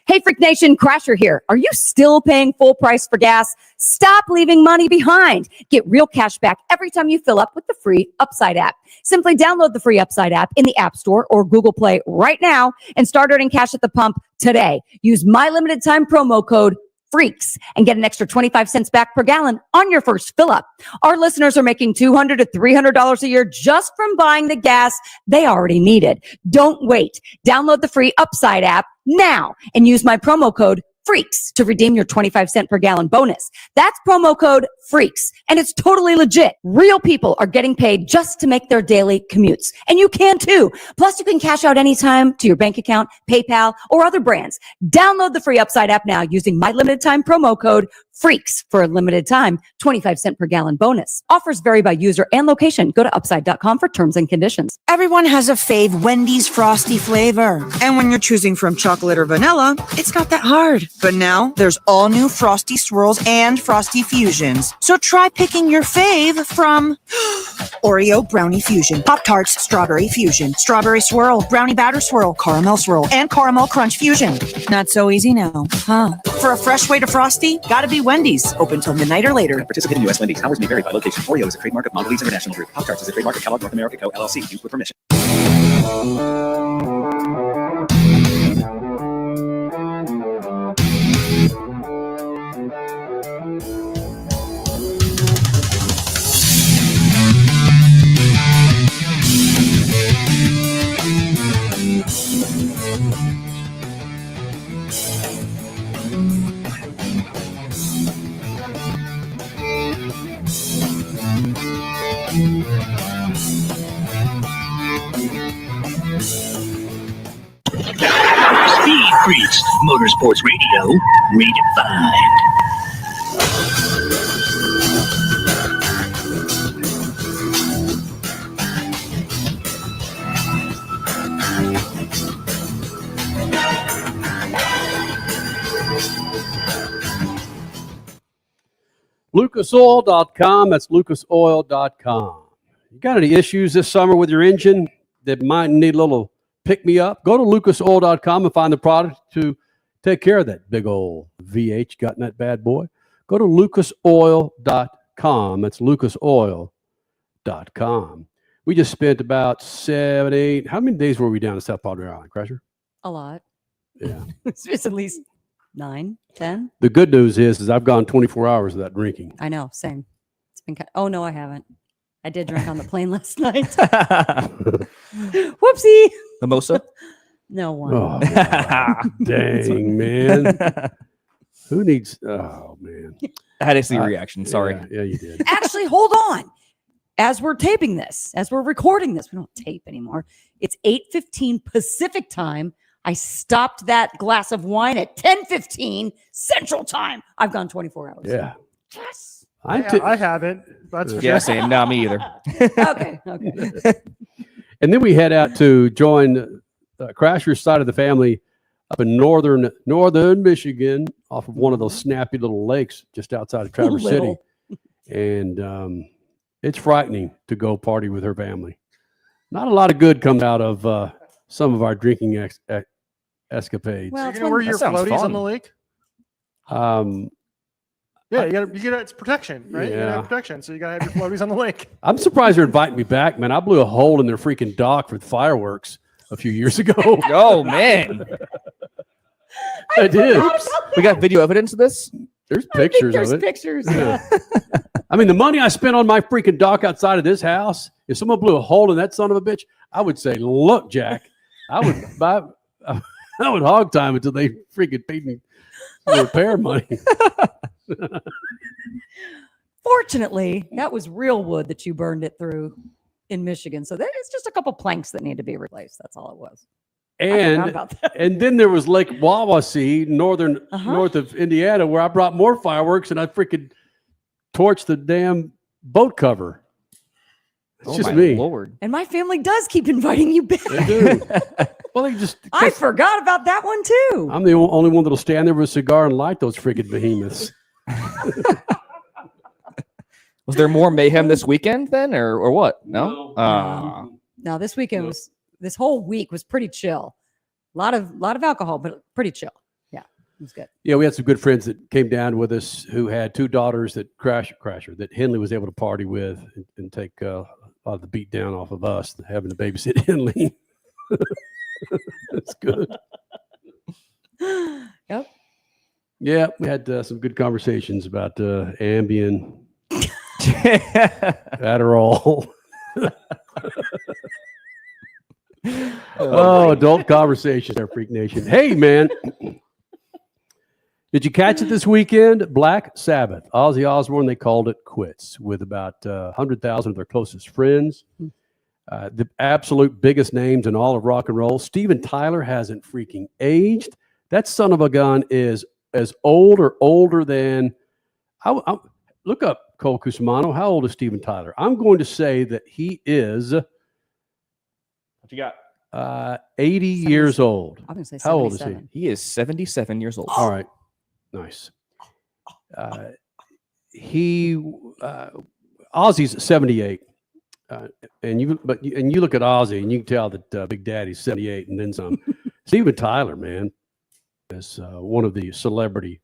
Hey, Freak Nation, Crasher here. Are you still paying full price for gas? Stop leaving money behind. Get real cash back every time you fill up with the free Upside app. Simply download the free Upside app in the App Store or Google Play right now and start earning cash at the pump today. Use my limited time promo code Freaks and get an extra 25 cents back per gallon on your first fill up. Our listeners are making $200 to $300 a year just from buying the gas they already needed. Don't wait. Download the free Upside app now and use my promo code FREAKS to redeem your 25 cent per gallon bonus. That's promo code FREAKS, and it's totally legit. Real people are getting paid just to make their daily commutes, and you can too. Plus, you can cash out anytime to your bank account, PayPal, or other brands. Download the free Upside app now using my limited time promo code FREAKS for a limited time 25 cent per gallon bonus. Offers vary by user and location. Go to upside.com for terms and conditions. Everyone has a fave Wendy's Frosty flavor. And when you're choosing from chocolate or vanilla, it's not that hard. But now there's all new Frosty Swirls and Frosty Fusions. So try picking your fave from Oreo Brownie Fusion, Pop-Tarts Strawberry Fusion, Strawberry Swirl, Brownie Batter Swirl, Caramel Swirl, and Caramel Crunch Fusion. Not so easy now, huh? For a fresh way to Frosty, gotta be Wendy's. Open till midnight or later. Participating U.S. Wendy's. Hours may vary by location. Oreo is a trademark of Mondelez International Group. Pop-Tarts is a trademark of Kellogg North America Co. LLC. Used with permission. SpeedFreaks, Motorsports Radio, redefined. LucasOil.com. That's LucasOil.com. You got any issues this summer with your engine that might need a little pick me up? Go to LucasOil.com and find the product to take care of that big old VH got in that bad boy. Go to LucasOil.com. That's LucasOil.com. We just spent about 7, 8. How many days were we down in South Padre Island, Crusher? A lot. Yeah. It's at least 9, 10. The good news is I've gone 24 hours without drinking. I know, same. It's been oh no, I haven't. I did drink on the plane last night. Whoopsie. Mimosa? No one. Oh, dang, man. Who needs? Oh, man. I had a see reaction. Sorry. Yeah, you did. Actually, hold on. As we're taping this, as we're recording this, we don't tape anymore. It's 8:15 Pacific time. I stopped that glass of wine at 10:15 Central time. I've gone 24 hours. Yeah. Yes. I haven't. That's for Yeah, sure. same. No, me either. Okay. And then we head out to join Crasher's side of the family up in northern Michigan off of one of those snappy little lakes just outside of Traverse City. And it's frightening to go party with her family. Not a lot of good comes out of some of our drinking escapades. Well, you know where your floaties on the lake? Yeah, you gotta it's protection, right? You gotta have protection, so you gotta have your floaties on the lake. I'm surprised they're inviting me back, man. I blew a hole in their freaking dock for fireworks a few years ago. Oh, man. I did. We got video evidence of this? There's pictures of it. Pictures. Yeah. I mean, the money I spent on my freaking dock outside of this house, if someone blew a hole in that son of a bitch, I would say, look, Jack, I would hog time until they freaking paid me the repair money. Fortunately, that was real wood that you burned it through in Michigan. So it's just a couple planks that need to be replaced. That's all it was. And then there was Lake Wawasee, north of Indiana, where I brought more fireworks and I freaking torched the damn boat cover. It's just me. Lord. And my family does keep inviting you back. They do. Well, I forgot about that one too. I'm the only one that'll stand there with a cigar and light those freaking behemoths. Was there more mayhem this weekend then, or what? No. No, this weekend this whole week was pretty chill. A lot of alcohol, but pretty chill. Yeah, it was good. Yeah, we had some good friends that came down with us who had 2 daughters that Crasher that Henley was able to party with and take a lot of the beat down off of us having to babysit Henley. It's good. Yep. Yeah, we had some good conversations about Ambien, Adderall. Adult conversations there, Freak Nation. Hey, man. Did you catch it this weekend? Black Sabbath. Ozzy Osbourne, they called it quits with about 100,000 of their closest friends. The absolute biggest names in all of rock and roll. Steven Tyler hasn't freaking aged. That son of a gun is as old or older than... look up Cole Cusimano. How old is Steven Tyler? I'm going to say that he is... What you got? 80 years old. I'm going to say 77. How old is he? He is 77 years old. All right. Nice. Ozzy's 78. And you look at Ozzy and you can tell that Big Daddy's 78 and then some. Steven Tyler, man, is one of the celebrity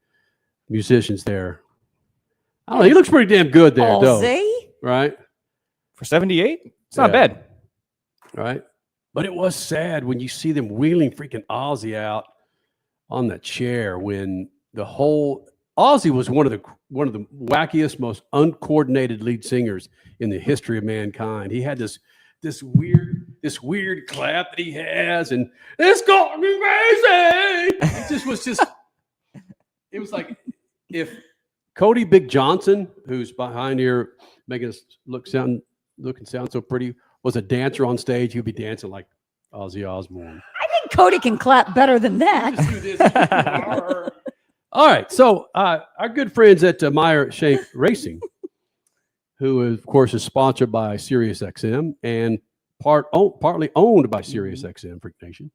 musicians there. I don't know. He looks pretty damn good there, though. Right? For 78? It's not bad. Right? But it was sad when you see them wheeling freaking Ozzy out on the chair when the whole Ozzy was one of the wackiest, most uncoordinated lead singers in the history of mankind. He had this weird clap that he has, and it's got me crazy. It was like if Cody Big Johnson, who's behind here making us look and sound so pretty, was a dancer on stage, he'd be dancing like Ozzy Osbourne. I think Cody can clap better than that. All right, so our good friends at Meyer Shank Racing, who of course is sponsored by SiriusXM and partly owned by SiriusXM, Freak Nation,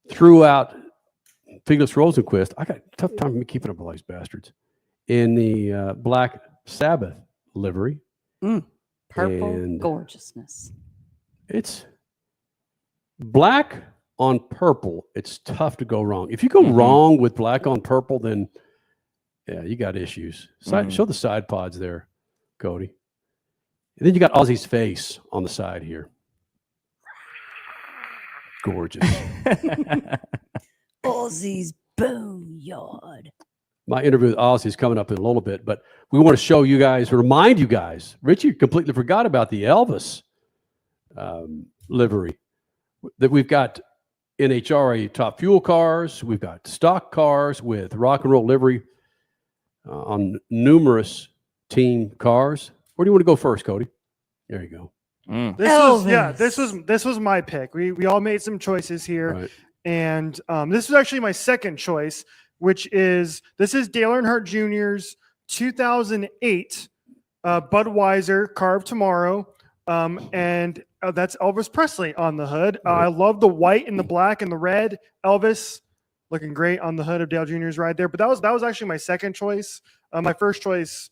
threw out Felix Rosenqvist. I got a tough time keeping up with all these bastards in the Black Sabbath livery. Purple And gorgeousness. It's black on purple. It's tough to go wrong. If you go wrong with black on purple, then yeah, you got issues. Show the side pods there, Cody. And then you got Ozzy's face on the side here. Gorgeous. Ozzy's Boneyard. My interview with Ozzy is coming up in a little bit, but we want to show you guys, remind you guys, Richie completely forgot about the Elvis livery. That we've got NHRA top fuel cars, we've got stock cars with rock and roll livery on numerous team cars. Where do you want to go first, Cody? There you go. This was my pick. We all made some choices here, Right. and this was actually my second choice, which is Dale Earnhardt Jr.'s 2008 Budweiser Carved Tomorrow, and that's Elvis Presley on the hood. I love the white and the black and the red. Elvis looking great on the hood of Dale Jr.'s ride there. But that was actually my second choice. My first choice,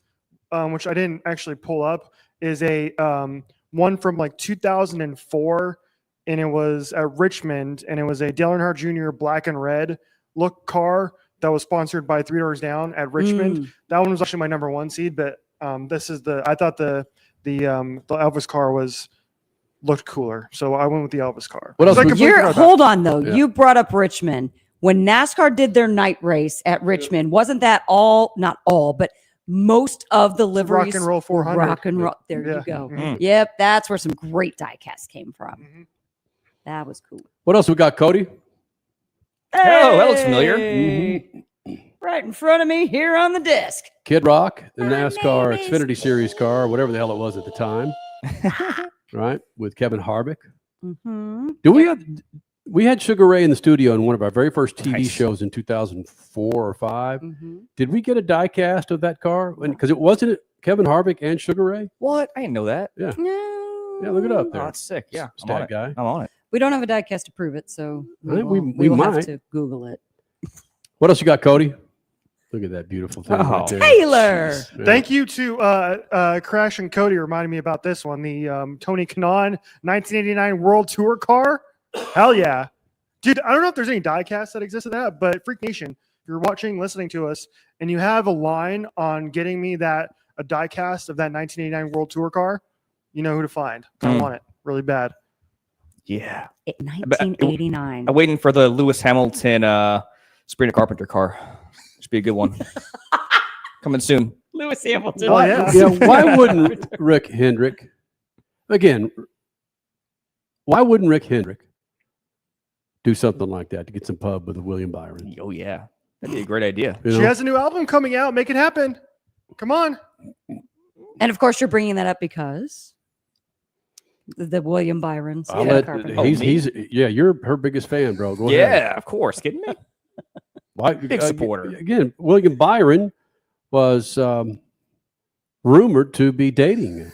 which I didn't actually pull up, is a one from like 2004, and it was at Richmond, and it was a Dale Earnhardt Jr. black and red look car that was sponsored by Three Doors Down at Richmond. That one was actually my number one seed, but I thought the Elvis car looked cooler, so I went with the Elvis car. What else? Hold on though. Yeah. You brought up Richmond. When NASCAR did their night race at Richmond, wasn't that not all, but most of the liveries? Rock and Roll 400. Rock and Roll. There you go. Mhm. Yep, that's where some great diecast came from. That was cool. What else we got, Cody? Oh, that looks familiar. Right in front of me here on the desk. Kid Rock, the NASCAR Xfinity Series car, whatever the hell it was at the time, right? With Kevin Harvick. We had Sugar Ray in the studio in one of our very first TV shows in 2004 or 5. Did we get a die cast of that car? Because it wasn't Kevin Harvick and Sugar Ray. What? I didn't know that. Yeah. Yeah, look it up there. Oh, that's sick. Yeah, Stat guy. I'm on it. We don't have a diecast to prove it, so We we will have might. to Google it. What else you got, Cody? Look at that beautiful thing. right there. Taylor. Yeah. Thank you to Crash and Cody reminding me about this one. The Tony Kanaan 1989 World Tour car. Hell yeah. Dude, I don't know if there's any diecast that exists of that, but Freak Nation, if you're watching, listening to us, and you have a line on getting me a diecast of that 1989 World Tour car, you know who to find. I want it really bad. Yeah. 1989. I'm waiting for the Lewis Hamilton Sabrina Carpenter car. Should be a good one. Coming soon. Lewis Hamilton. Why wouldn't Rick Hendrick, again, why wouldn't Rick Hendrick do something like that to get some pub with William Byron? Oh, yeah. That'd be a great idea. She has a new album coming out. Make it happen. Come on. And of course, you're bringing that up because the William Byron. You're her biggest fan, bro. Go ahead. Yeah, of course. Kidding me? Why, big supporter. Again, William Byron was rumored to be dating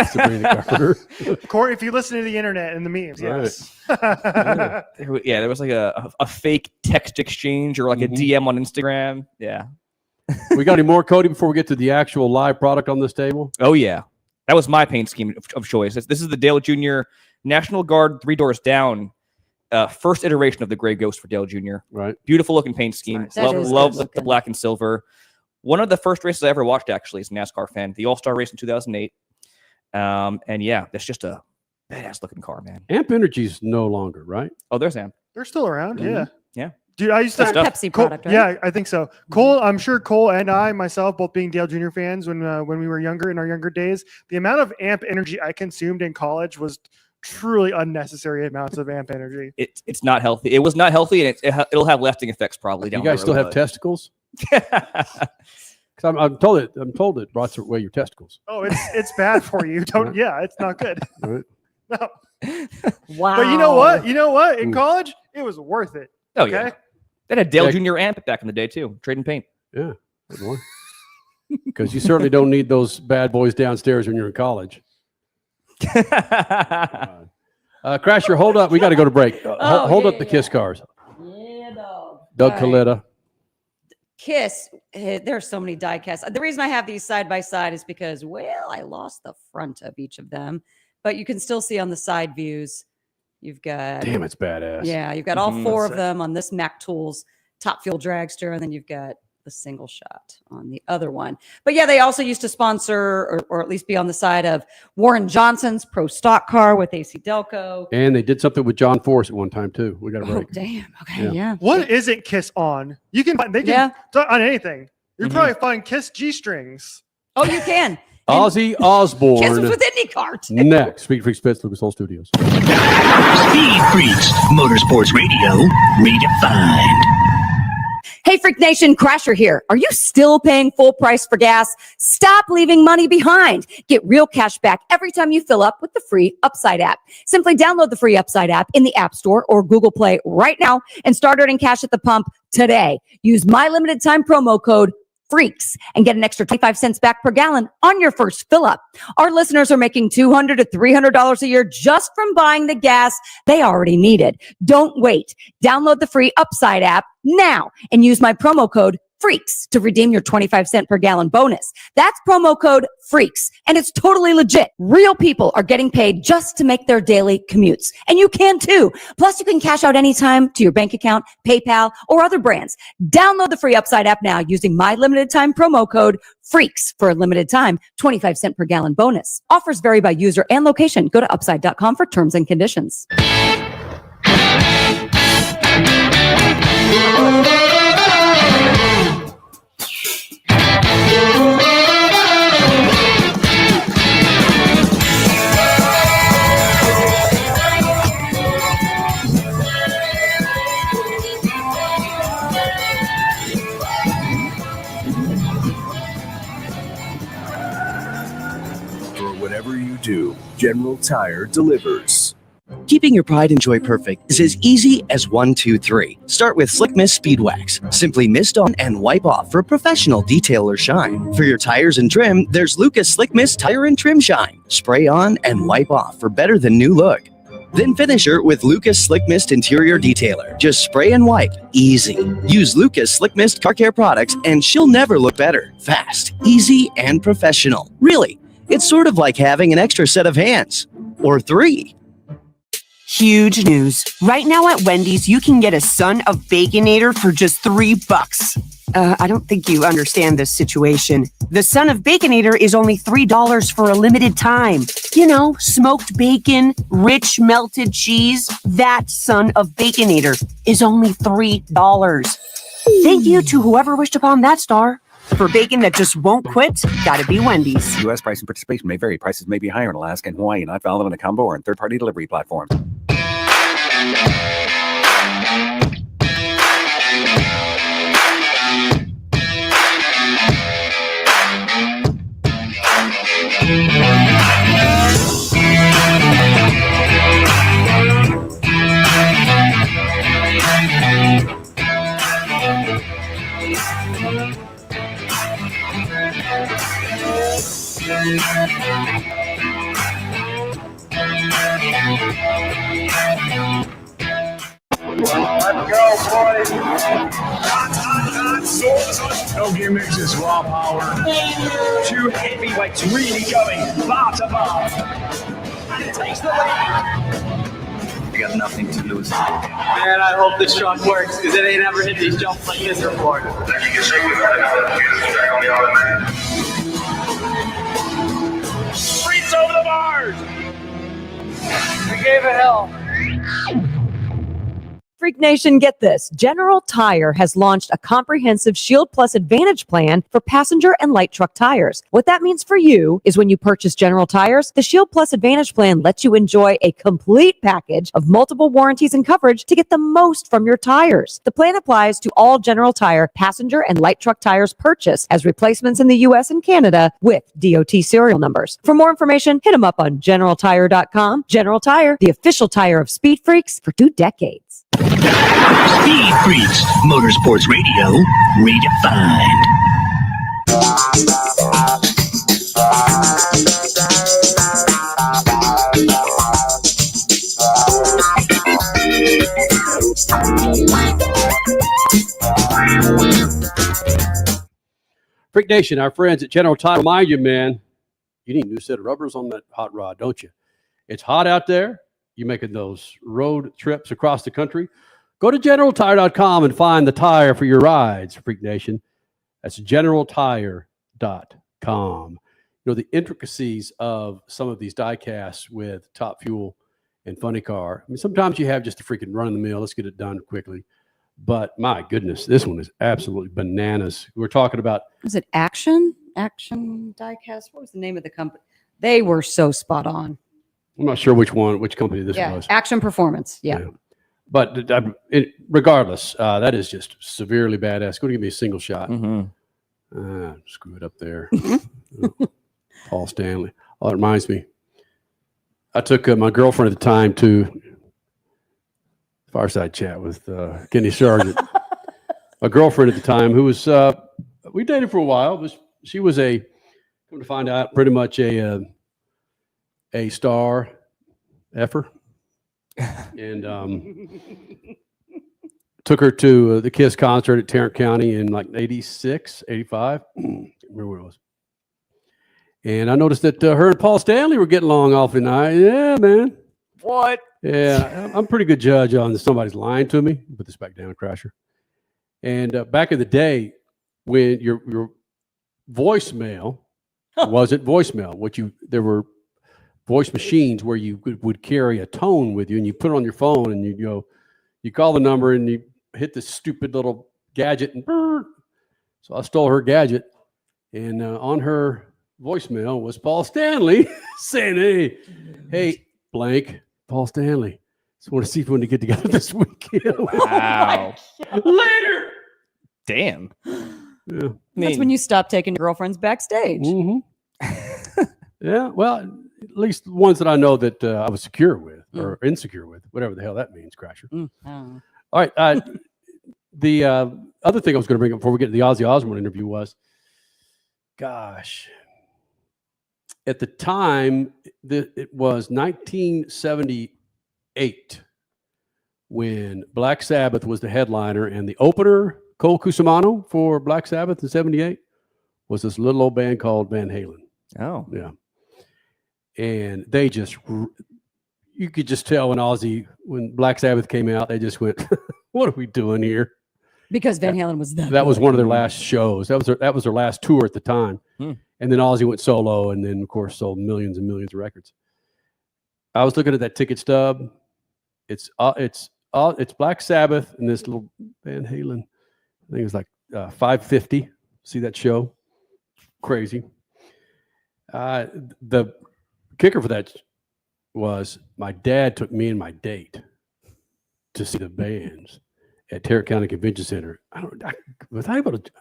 Sabrina Carpenter. Corey, if you listen to the internet and the memes, yes. Yeah, there was like a fake text exchange or like a DM on Instagram. Yeah. We got any more, Cody, before we get to the actual live product on this table? Oh, yeah. That was my paint scheme of choice. This is the Dale Jr. National Guard 3 doors down. First iteration of the Gray Ghost for Dale Jr. Right. Beautiful looking paint scheme. Nice. Love the black and silver. One of the first races I ever watched, actually, as a NASCAR fan. The All-Star race in 2008. And yeah, that's just a badass looking car, man. Amp Energy's no longer, right? Oh, there's Amp. They're still around, yeah. Yeah. Dude, I used to That's a Pepsi product, right? Yeah, I think so. Cole, I'm sure Cole and I, myself, both being Dale Jr. fans when we were younger, in our younger days, the amount of Amp Energy I consumed in college was truly unnecessary amounts of Amp Energy. It's not healthy. It was not healthy, and it'll have lasting effects probably. You guys still have testicles? Because I'm told it rots away your testicles. Oh, it's bad for you. Don't. Yeah, it's not good. Right. No. Wow. But you know what? In college, it was worth it. Oh, okay? yeah. They had Dale Jr. Amp back in the day, too. Trading paint. Yeah. Because you certainly don't need those bad boys downstairs when you're in college. Crasher, hold up. We got to go to break. Hold up the Kiss cars. Yeah, dog. Doug All right. Coletta. Kiss. There's so many die casts. The reason I have these side by side is because, I lost the front of each of them, but you can still see on the side views. You've got. Damn, it's badass. Yeah, you've got all four of them on this Mac Tools Top Fuel Dragster, and then you've got the single shot on the other one. But yeah, they also used to sponsor or at least be on the side of Warren Johnson's Pro Stock Car with AC Delco. And they did something with John Force at one time too. We got a break. Oh, damn. Okay, yeah. What isn't Kiss on? You can find on anything. You probably find Kiss G strings. Oh, you can. Ozzy Osbourne. Kiss with IndyCar. Next, SpeedFreaks Pits, Lucas Oil Studios. Speed Freaks, Motorsports Radio, redefined. Hey, Freak Nation, Crasher here. Are you still paying full price for gas? Stop leaving money behind. Get real cash back every time you fill up with the free Upside app. Simply download the free Upside app in the App Store or Google Play right now and start earning cash at the pump today. Use my limited time promo code FREAKS and get an extra 25 cents back per gallon on your first fill up. Our listeners are making $200 to $300 a year just from buying the gas they already needed. Don't wait. Download the free Upside app now and use my promo code FREAKS to redeem your 25 cent per gallon bonus. That's promo code FREAKS, and it's totally legit. Real people are getting paid just to make their daily commutes, and you can too. Plus, you can cash out anytime to your bank account, PayPal, or other brands. Download the free Upside app now using my limited time promo code FREAKS for a limited time 25 cent per gallon bonus. Offers vary by user and location. Go to upside.com for terms and conditions. Whatever you do, General Tire delivers. Keeping your pride and joy perfect is as easy as 1, 2, 3. Start with Slick Mist Speed Wax. Simply mist on and wipe off for a professional detail or shine. For your tires and trim, there's Lucas Slick Mist Tire and Trim Shine. Spray on and wipe off for better than new look. Then finish her with Lucas Slick Mist Interior Detailer. Just spray and wipe. Easy. Use Lucas Slick Mist Car Care products and she'll never look better. Fast, easy, and professional. Really, it's sort of like having an extra set of hands. Or 3. Huge news. Right now at Wendy's, you can get a Son of Baconator for just $3. I don't think you understand this situation. The Son of Baconator is only $3 for a limited time. You know, smoked bacon, rich melted cheese. That Son of Baconator is only $3. Thank you to whoever wished upon that star. For bacon that just won't quit, gotta be Wendy's. U.S. price and participation may vary. Prices may be higher in Alaska and Hawaii, not valid on a combo or on third-party delivery platforms. Let's go, boys. No gimmicks, it's raw power. Two heavyweights really going bar to bar. And it takes the lead. You got nothing to lose. Man, I hope this truck works because it ain't ever hit these jumps like this before. Streets over the bars. We gave it hell. Freak Nation, get this. General Tire has launched a comprehensive Shield Plus Advantage plan for passenger and light truck tires. What that means for you is when you purchase General Tires, the Shield Plus Advantage plan lets you enjoy a complete package of multiple warranties and coverage to get the most from your tires. The plan applies to all General Tire passenger and light truck tires purchased as replacements in the U.S. and Canada with DOT serial numbers. For more information, hit them up on GeneralTire.com. General Tire, the official tire of Speed Freaks for 2 decades. Speed Freaks, Motorsports Radio, redefined. Freak Nation, our friends at General Tire remind you, man, you need a new set of rubbers on that hot rod, don't you? It's hot out there. You're making those road trips across the country. Go to GeneralTire.com and find the tire for your rides, Freak Nation. That's GeneralTire.com. You know, the intricacies of some of these die casts with Top Fuel and Funny Car. I mean, sometimes you have just a freaking run of the mill. Let's get it done quickly. But my goodness, this one is absolutely bananas. We're talking about. Was it Action Diecast? What was the name of the company? They were so spot on. I'm not sure which company this was. Action Performance. Yeah. But regardless, that is just severely badass. Go to give me a single shot. Screw it up there. Paul Stanley. Oh, it reminds me. I took my girlfriend at the time to Fireside Chat with Kenny Sargent. My girlfriend at the time, who was we dated for a while. But she was come to find out, pretty much a star effer. And took her to the Kiss concert at Tarrant County in like 86, 85. Can't remember where it was. And I noticed that her and Paul Stanley were getting along awfully nice. Yeah, man. What? Yeah, I'm a pretty good judge on somebody's lying to me. Put this back down, Crasher. And back in the day, when your voicemail wasn't voicemail, there were voice machines where you would carry a tone with you, and you put it on your phone, and you call the number, and you hit this stupid little gadget, and brrr. So I stole her gadget, and on her voicemail was Paul Stanley saying, "Hey, blank, Paul Stanley. Just want to see if we want to get together this weekend." Wow. Later. Damn. Yeah. That's when you stop taking your girlfriends backstage. Mm-hmm. Yeah. Well, at least the ones that I know that I was secure with or insecure with, whatever the hell that means, Crasher. All right. The other thing I was going to bring up before we get to the Ozzy Osbourne interview was, gosh, at the time, it was 1978 when Black Sabbath was the headliner, and the opener, Cole Cusimano, for Black Sabbath in 78 was this little old band called Van Halen. Oh. Yeah. And they just, you could just tell when Black Sabbath came out, they just went, what are we doing here? Because Van Halen was that was one of their last shows. That was their last tour at the time. And then Ozzy went solo, and then of course sold millions and millions of records. I was looking at that ticket stub. It's Black Sabbath and this little Van Halen. I think it was like 550. See that show? Crazy. The kicker for that was my dad took me and my date to see the bands at Tarrant County Convention Center. Was I able to?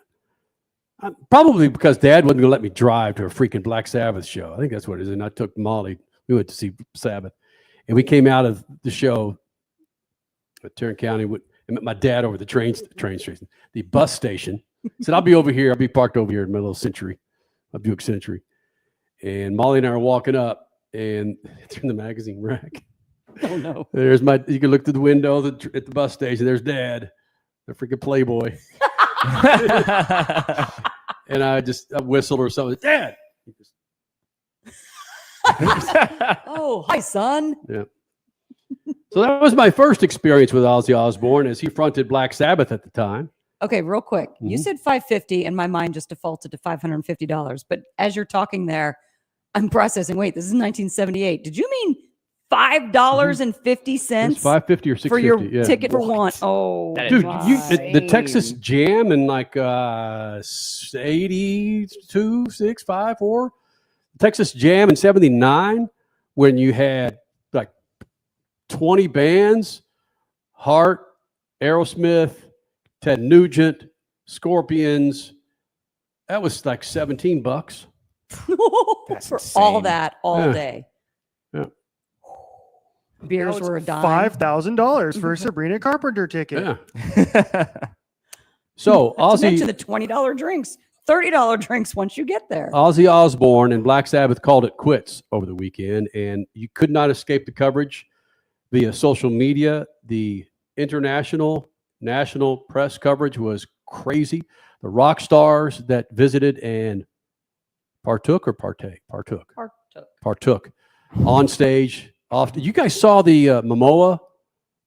Probably because Dad wasn't going to let me drive to a freaking Black Sabbath show. I think that's what it is. And I took Molly. We went to see Sabbath, and we came out of the show at Tarrant County. And met my dad over the train station, the bus station. Said, "I'll be over here. I'll be parked over here in my little Century, my Buick Century." And Molly and I are walking up, and it's in the magazine rack. Oh no! There's you can look through the window at the bus station. There's Dad, the freaking Playboy. And I whistled or something. Dad. Oh, hi, son. Yeah. So that was my first experience with Ozzy Osbourne as he fronted Black Sabbath at the time. Okay, real quick. You said $550, and my mind just defaulted to $550. But as you're talking there, I'm processing. Wait, this is 1978. Did you mean $5.50? It's $5.50 or $6.50 for your yeah. ticket for one? Oh, dude, the Texas Jam in like 82, 6, 5, 4. Texas Jam in 79, when you had like 20 bands, Heart, Aerosmith, Ted Nugent, Scorpions. That was like $17. For all that all Yeah. day. Yeah. Beers That was were a dime. $5,000 for a Sabrina Carpenter ticket. Yeah. So Not to mention Ozzy, the $20 drinks, $30 drinks once you get there. Ozzy Osbourne and Black Sabbath called it quits over the weekend, and you could not escape the coverage via social media. The international, national press coverage was crazy. The rock stars that visited and partook on stage. You guys saw the Momoa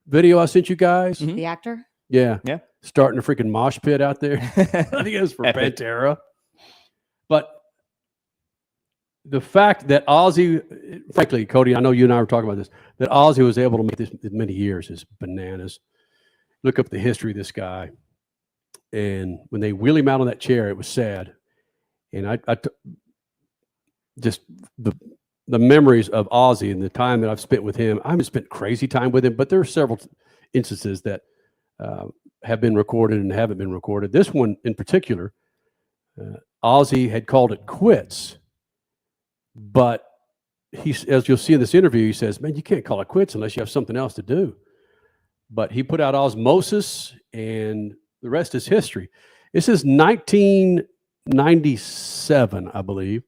video I sent you guys? The actor? Yeah. Yeah. Starting a freaking mosh pit out there. I think it was for Epic. Pantera. But the fact that Ozzy, frankly, Cody, I know you and I were talking about this, that Ozzy was able to make this in many years is bananas. Look up the history of this guy. And when they wheel him out on that chair, it was sad. And just the memories of Ozzy and the time that I've spent with him, I haven't spent crazy time with him, but there are several instances that have been recorded and haven't been recorded. This one in particular, Ozzy had called it quits, but as you'll see in this interview, he says, "Man, you can't call it quits unless you have something else to do." But he put out Osmosis, and the rest is history. This is 1997, I believe,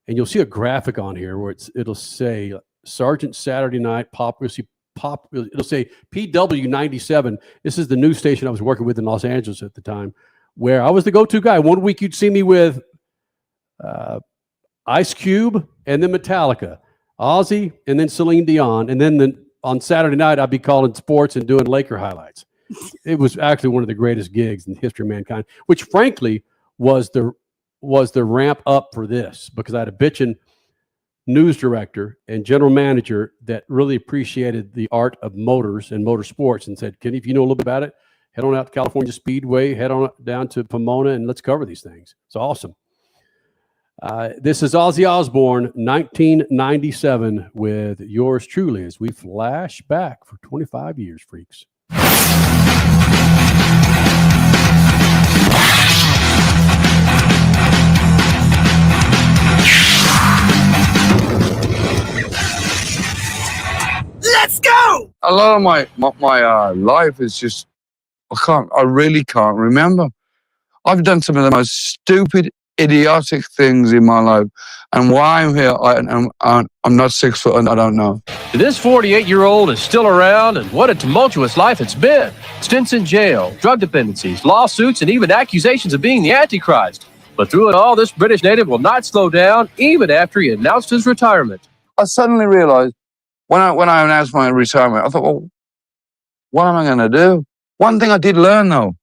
and you'll see a graphic on here where it'll say Sargent Saturday Night it'll say PW 97. This is the news station I was working with in Los Angeles at the time, where I was the go-to guy. One week you'd see me with Ice Cube and then Metallica, Ozzy and then Celine Dion, and then on Saturday night I'd be calling sports and doing Laker highlights. It was actually one of the greatest gigs in the history of mankind, which frankly was the ramp up for this, because I had a bitchin' news director and general manager that really appreciated the art of motors and motorsports and said, "Kenny, if you know a little bit about it, head on out to California Speedway, head on down to Pomona, and let's cover these things." It's awesome. This is Ozzy Osbourne, 1997, with yours truly as we flash back for 25 years, freaks. Let's go! A lot of my life is just, I really can't remember. I've done some of the most stupid, idiotic things in my life. And why I'm here, I'm not 6 foot and I don't know. This 48-year-old is still around, and what a tumultuous life it's been. Stints in jail, drug dependencies, lawsuits, and even accusations of being the Antichrist. But through it all, this British native will not slow down, even after he announced his retirement. I suddenly realized when I announced my retirement, I thought, well, what am I going to do? One thing I did learn, though,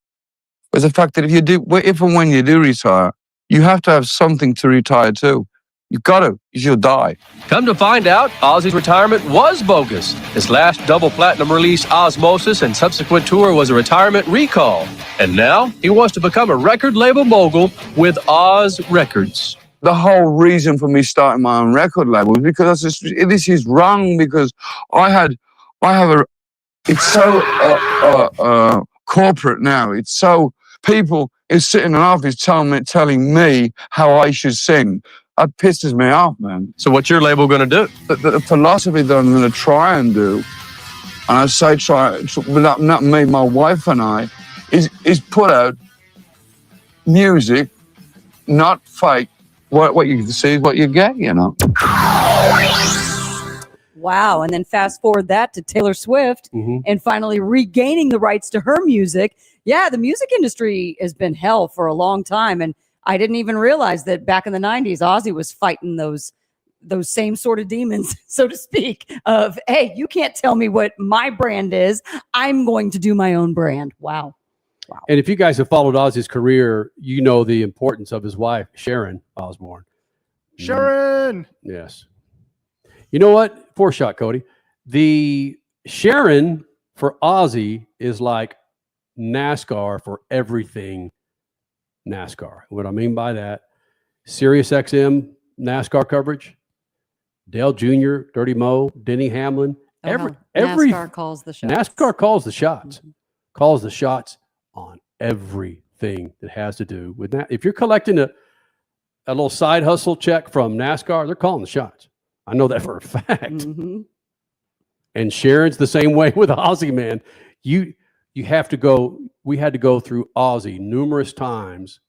was the fact that if and when you do retire, you have to have something to retire to. You've got to. You'll die. Come to find out, Ozzy's retirement was bogus. His last double platinum release, Osmosis, and subsequent tour was a retirement recall. And now he wants to become a record label mogul with Oz Records. The whole reason for me starting my own record label is because this is wrong, because it's so corporate now. It's so, people is sitting in an office telling me how I should sing. That pisses me off, man. So what's your label going to do? The philosophy that I'm going to try and do, and I say try, but not me, my wife and I, is put out music, not fake. What you see is what you get, you know. Wow. And then fast forward that to Taylor Swift and finally regaining the rights to her music. Yeah, the music industry has been hell for a long time. And I didn't even realize that back in the 90s, Ozzy was fighting those same sort of demons, so to speak, of, hey, you can't tell me what my brand is. I'm going to do my own brand. Wow. And if you guys have followed Ozzy's career, you know the importance of his wife, Sharon Osbourne. Sharon! Yes. You know what? 4-shot, Cody. The Sharon for Ozzy is like NASCAR for everything NASCAR. What I mean by that, SiriusXM NASCAR coverage, Dale Jr., Dirty Mo, Denny Hamlin. Every NASCAR calls the shots. NASCAR calls the shots. Calls the shots on everything that has to do with that. If you're collecting a little side hustle check from NASCAR, they're calling the shots. I know that for a fact. And Sharon's the same way with Ozzy, man. You have to go. We had to go through Ozzy numerous times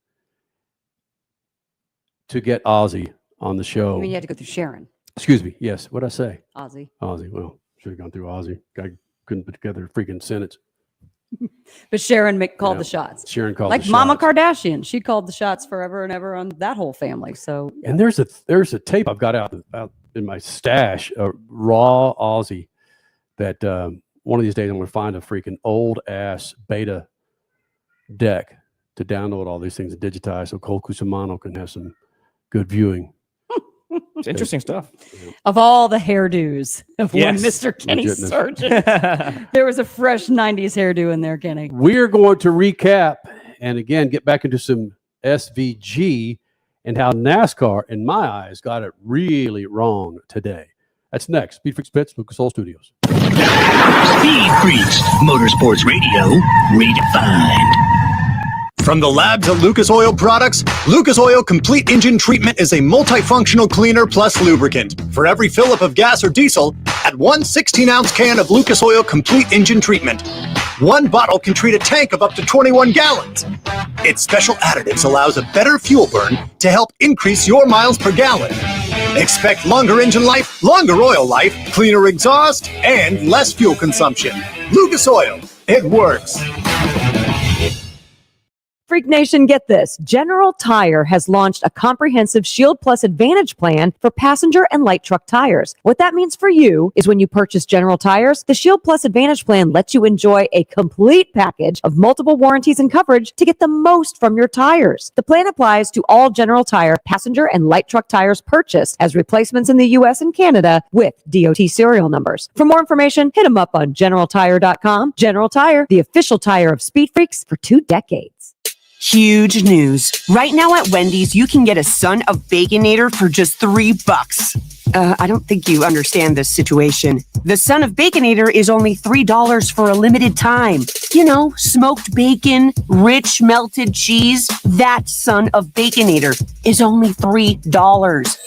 to get Ozzy on the show. I mean, you had to go through Sharon. Excuse me. Yes. What'd I say? Ozzy. Well, should have gone through Ozzy. I couldn't put together a freaking sentence. But Sharon called the shots. Sharon called like the Mama shots. Kardashian. She called the shots forever and ever on that whole family. So And there's a tape I've got out in my stash, raw Ozzy, that one of these days I'm going to find a freaking old ass beta deck to download all these things and digitize so Cole Cusimano can have some good viewing. It's interesting stuff. of all the hairdos of one Yes. Mr. Kenny Legitness. Sargent, there was a fresh 90s hairdo in there, Kenny. We're going to recap and again get back into some SVG and how NASCAR, in my eyes, got it really wrong today. That's next. SpeedFreaks Pits, Lucas Oil Studios. Speed Freaks, Motorsports Radio, redefined. From the labs at Lucas Oil Products, Lucas Oil Complete Engine Treatment is a multifunctional cleaner plus lubricant. For every fill-up of gas or diesel, add one 16-ounce can of Lucas Oil Complete Engine Treatment. One bottle can treat a tank of up to 21 gallons. Its special additives allows a better fuel burn to help increase your miles per gallon. Expect longer engine life, longer oil life, cleaner exhaust, and less fuel consumption. Lucas Oil, it works. Freak Nation, get this. General Tire has launched a comprehensive Shield Plus Advantage plan for passenger and light truck tires. What that means for you is when you purchase General Tires, the Shield Plus Advantage plan lets you enjoy a complete package of multiple warranties and coverage to get the most from your tires. The plan applies to all General Tire passenger and light truck tires purchased as replacements in the U.S. and Canada with DOT serial numbers. For more information, hit them up on GeneralTire.com. General Tire, the official tire of Speed Freaks for 2 decades. Huge news. Right now at Wendy's, you can get a Son of Baconator for just $3. I don't think you understand this situation. The Son of Baconator is only $3 for a limited time. You know, smoked bacon, rich melted cheese. That Son of Baconator is only $3.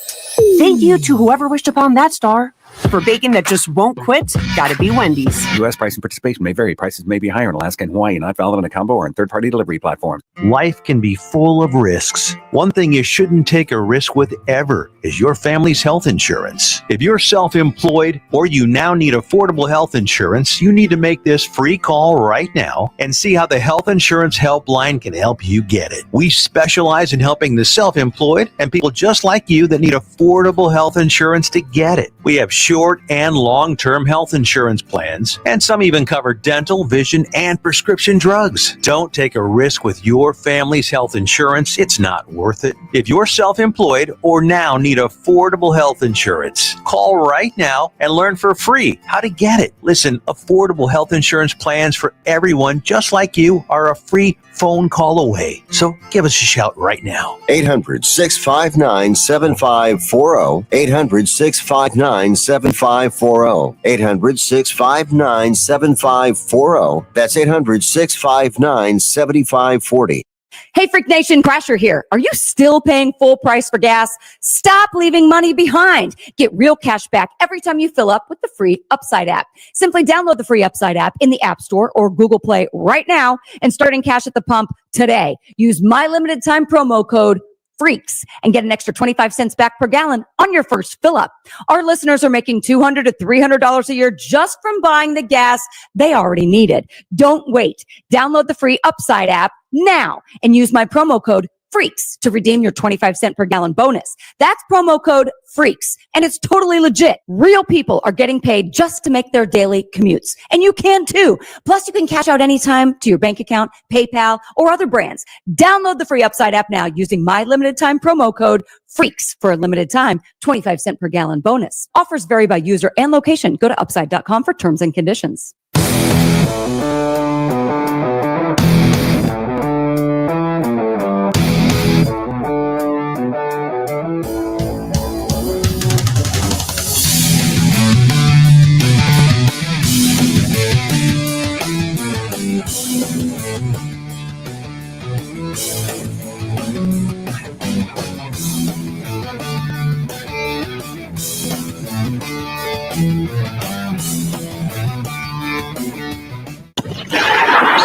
Thank you to whoever wished upon that star. For bacon that just won't quit, gotta be Wendy's. U.S. price and participation may vary. Prices may be higher in Alaska and Hawaii, not valid on a combo or on third-party delivery platforms. Life can be full of risks. One thing you shouldn't take a risk with ever is your family's health insurance. If you're self-employed or you now need affordable health insurance, you need to make this free call right now and see how the Health Insurance Helpline can help you get it. We specialize in helping the self-employed and people just like you that need affordable health insurance to get it. We have short and long-term health insurance plans, and some even cover dental, vision, and prescription drugs. Don't take a risk with your family's health insurance. It's not worth it. If you're self-employed or now need affordable health insurance, call right now and learn for free how to get it. Listen, affordable health insurance plans for everyone just like you are a free phone call away. So give us a shout right now. 800-659-7540. 800-659-7540. 800-659-7540. That's 800-659-7540. Hey, Freak Nation, Crasher here. Are you still paying full price for gas? Stop leaving money behind. Get real cash back every time you fill up with the free Upside app. Simply download the free Upside app in the App Store or Google Play right now and start in cash at the pump today. Use my limited time promo code FREAKS and get an extra 25 cents back per gallon on your first fill up. Our listeners are making $200 to $300 a year just from buying the gas they already needed. Don't wait. Download the free Upside app now and use my promo code FREAKS to redeem your 25 cent per gallon bonus. That's promo code FREAKS, and it's totally legit. Real people are getting paid just to make their daily commutes, and you can too. Plus, you can cash out anytime to your bank account, PayPal, or other brands. Download the free Upside app now using my limited time promo code FREAKS for a limited time 25 cent per gallon bonus. Offers vary by user and location. Go to upside.com for terms and conditions.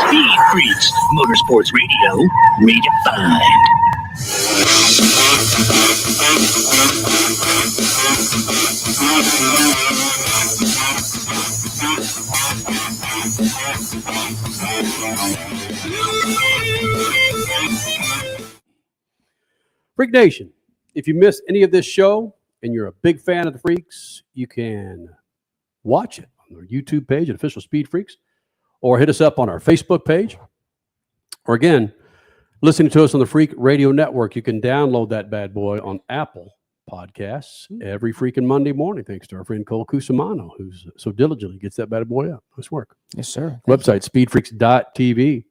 SpeedFreaks, Motorsports Radio, redefined. Freak Nation, if you missed any of this show and you're a big fan of the Freaks, you can watch it on our YouTube page at Official Speed Freaks, or hit us up on our Facebook page. Or again, listening to us on the Freak Radio Network, you can download that bad boy on Apple Podcasts every freaking Monday morning, thanks to our friend Cole Cusimano, who's so diligently gets that bad boy up. Nice work. Yes, sir. Website, speedfreaks.tv.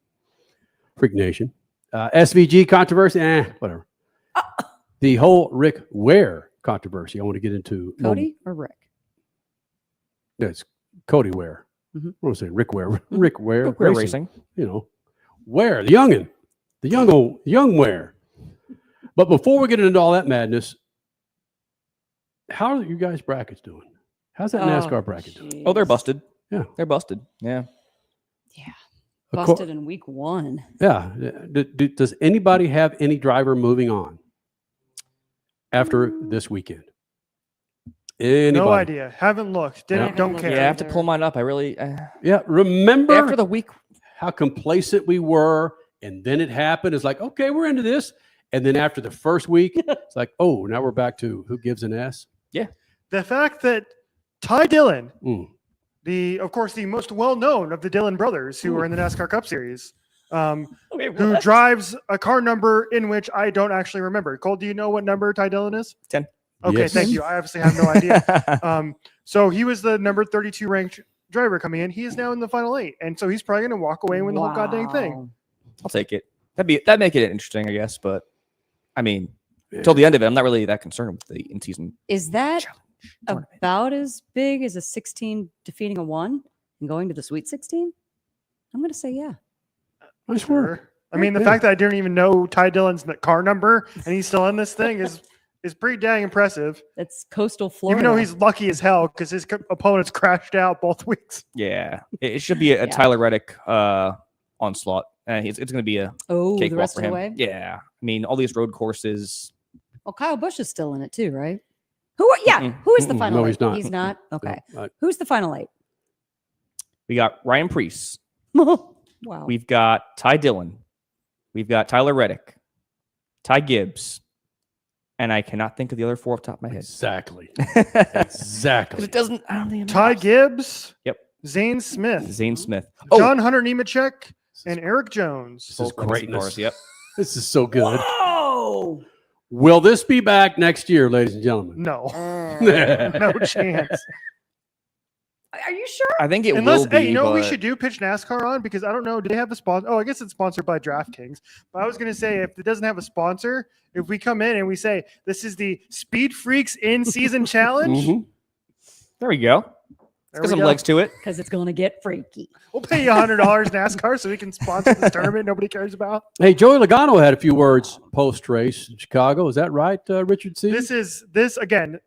Freak Nation. SVG controversy, whatever. The whole Rick Ware controversy I want to get into. Cody or Rick? It's Cody Ware. I want to say Rick Ware. Rick Ware. Rick Ware Racing. You know, Ware, the youngin'. The young Ware. But before we get into all that madness, how are you guys' brackets doing? How's that NASCAR bracket doing? Oh, they're busted. Yeah. They're busted. Yeah. Busted in week one. Yeah. Does anybody have any driver moving on after this weekend? Anybody? No idea. Haven't looked. Don't care. Yeah, I have to pull mine up. I really. Yeah. Remember after the week how complacent we were, and then it happened. It's like, okay, we're into this. And then after the first week, it's like, oh, now we're back to who gives an S? Yeah. The fact that Ty Dillon, of course, the most well-known of the Dillon brothers who are in the NASCAR Cup Series, who drives a car number in which I don't actually remember. Cole, do you know what number Ty Dillon is? 10. Okay, Yes. thank you. I obviously have no idea. So he was the number 32 ranked driver coming in. He is now in the final 8. And so he's probably going to walk away and win the whole goddamn thing. I'll take it. That'd make it interesting, I guess. But I mean, until the end of it, I'm not really that concerned with the in-season. Is that about as big as a 16 defeating a 1 and going to the Sweet 16? I'm going to say yeah. Nice work. I mean, the fact that I didn't even know Ty Dillon's car number and he's still in this thing is pretty dang impressive. That's coastal Florida. Even though he's lucky as hell because his opponents crashed out both weeks. Yeah, it should be a Tyler Reddick onslaught. It's going to be a the rest for of the him. way? Yeah, I mean, all these road courses. Well, Kyle Busch is still in it too, right? Who is the final No, 8? he's not. He's not? Okay. No, Who's the final 8? We got Ryan Preece. Wow. We've got Ty Dillon. We've got Tyler Reddick, Ty Gibbs, and I cannot think of the other 4 off the top of my head. Exactly. Exactly. It doesn't. I don't think. Ty Gibbs. Yep. Zane Smith. Zane Smith. John Hunter Nemechek and Eric Jones. This is greatness. Yep. This is so good. Oh. Will this be back next year, ladies and gentlemen? No. No chance. Are you sure? I think it Unless, will be. hey, you know what we but- should do? Pitch NASCAR on, because I don't know. Do they have a sponsor? Oh, I guess it's sponsored by DraftKings. But I was going to say, if it doesn't have a sponsor, if we come in and we say, this is the Speed Freaks in-season challenge. Mhm. There we go. There Got we some go. legs to it. Because it's going to get freaky. We'll pay you $100 NASCAR so we can sponsor this tournament nobody cares about. Hey, Joey Logano had a few words post-race in Chicago. Is that right, Richard C? This again,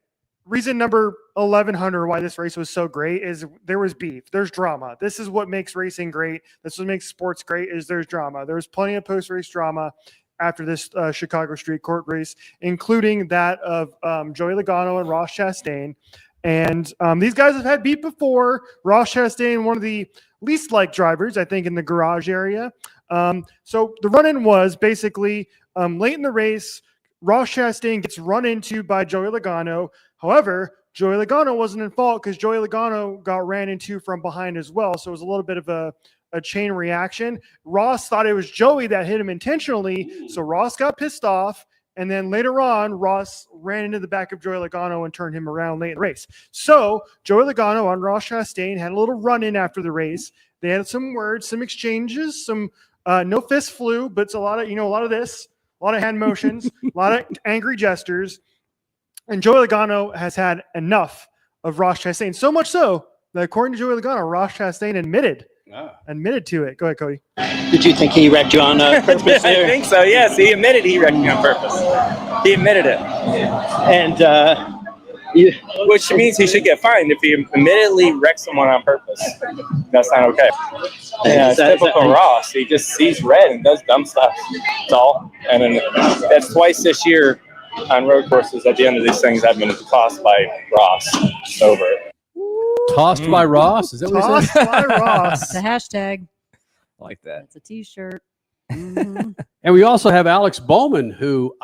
reason number 1100 why this race was so great is there was beef. There's drama. This is what makes racing great. This is what makes sports great is there's drama. There was plenty of post-race drama after this Chicago street court race, including that of Joey Logano and Ross Chastain. And these guys have had beef before. Ross Chastain, one of the least liked drivers, I think, in the garage area. So the run-in was basically late in the race, Ross Chastain gets run into by Joey Logano. However, Joey Logano wasn't in fault because Joey Logano got ran into from behind as well. So it was a little bit of a chain reaction. Ross thought it was Joey that hit him intentionally. So Ross got pissed off. And then later on, Ross ran into the back of Joey Logano and turned him around late in the race. So Joey Logano and Ross Chastain had a little run-in after the race. They had some words, some exchanges, some no fist flew, but it's a lot of this, a lot of hand motions, a lot of angry gestures. And Joey Logano has had enough of Ross Chastain, so much so that according to Joey Logano, Ross Chastain admitted to it. Go ahead, Cody. Did you think he wrecked you on purpose there? I think so, yes. He admitted he wrecked me on purpose. He admitted it. And which means he should get fined if he admittedly wrecks someone on purpose. That's not okay. Yeah, it's typical Ross. He just sees red and does dumb stuff. That's all. And then that's twice this year on road courses. At the end of these things, I've been tossed by Ross. It's over. Tossed by Ross? Is that what he said? Tossed by Ross. It's a hashtag. I like that. It's a T-shirt. Mhm. And we also have Alex Bowman, who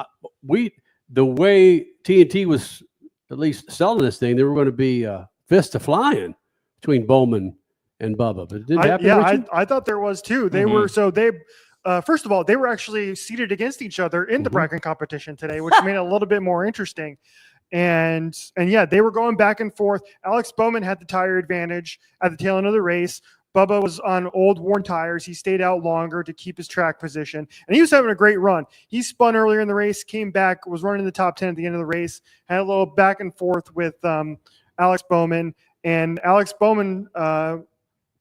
the way TNT was at least selling this thing, there were going to be fists flying between Bowman and Bubba, but it didn't happen. Yeah, I thought there was too. They were Mm-hmm. first of all, they were actually seated against each other in the bracket competition today, which made it a little bit more interesting. And yeah, they were going back and forth. Alex Bowman had the tire advantage at the tail end of the race. Bubba was on old worn tires. He stayed out longer to keep his track position, and he was having a great run. He spun earlier in the race, came back, was running in the top 10 at the end of the race, had a little back and forth with Alex Bowman. And Alex Bowman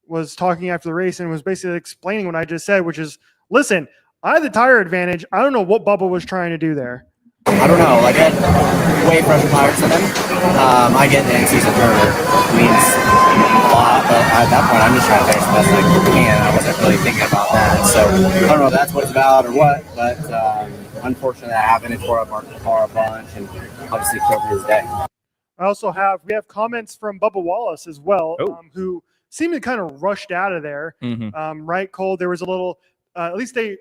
was talking after the race and was basically explaining what I just said, which is, listen, I had the tire advantage. I don't know what Bubba was trying to do there. I don't know. Like, I had way fresher tires than him. I get the in-season turner. It means a lot, but at that point, I'm just trying to finish the best I can. I wasn't really thinking about that. So I don't know if that's what it's about or what, but unfortunately, that happened. It tore up our car a bunch and obviously killed his day. We have comments from Bubba Wallace as well, who seemed to kind of rushed out of there. Right, Cole? There was a little. At least I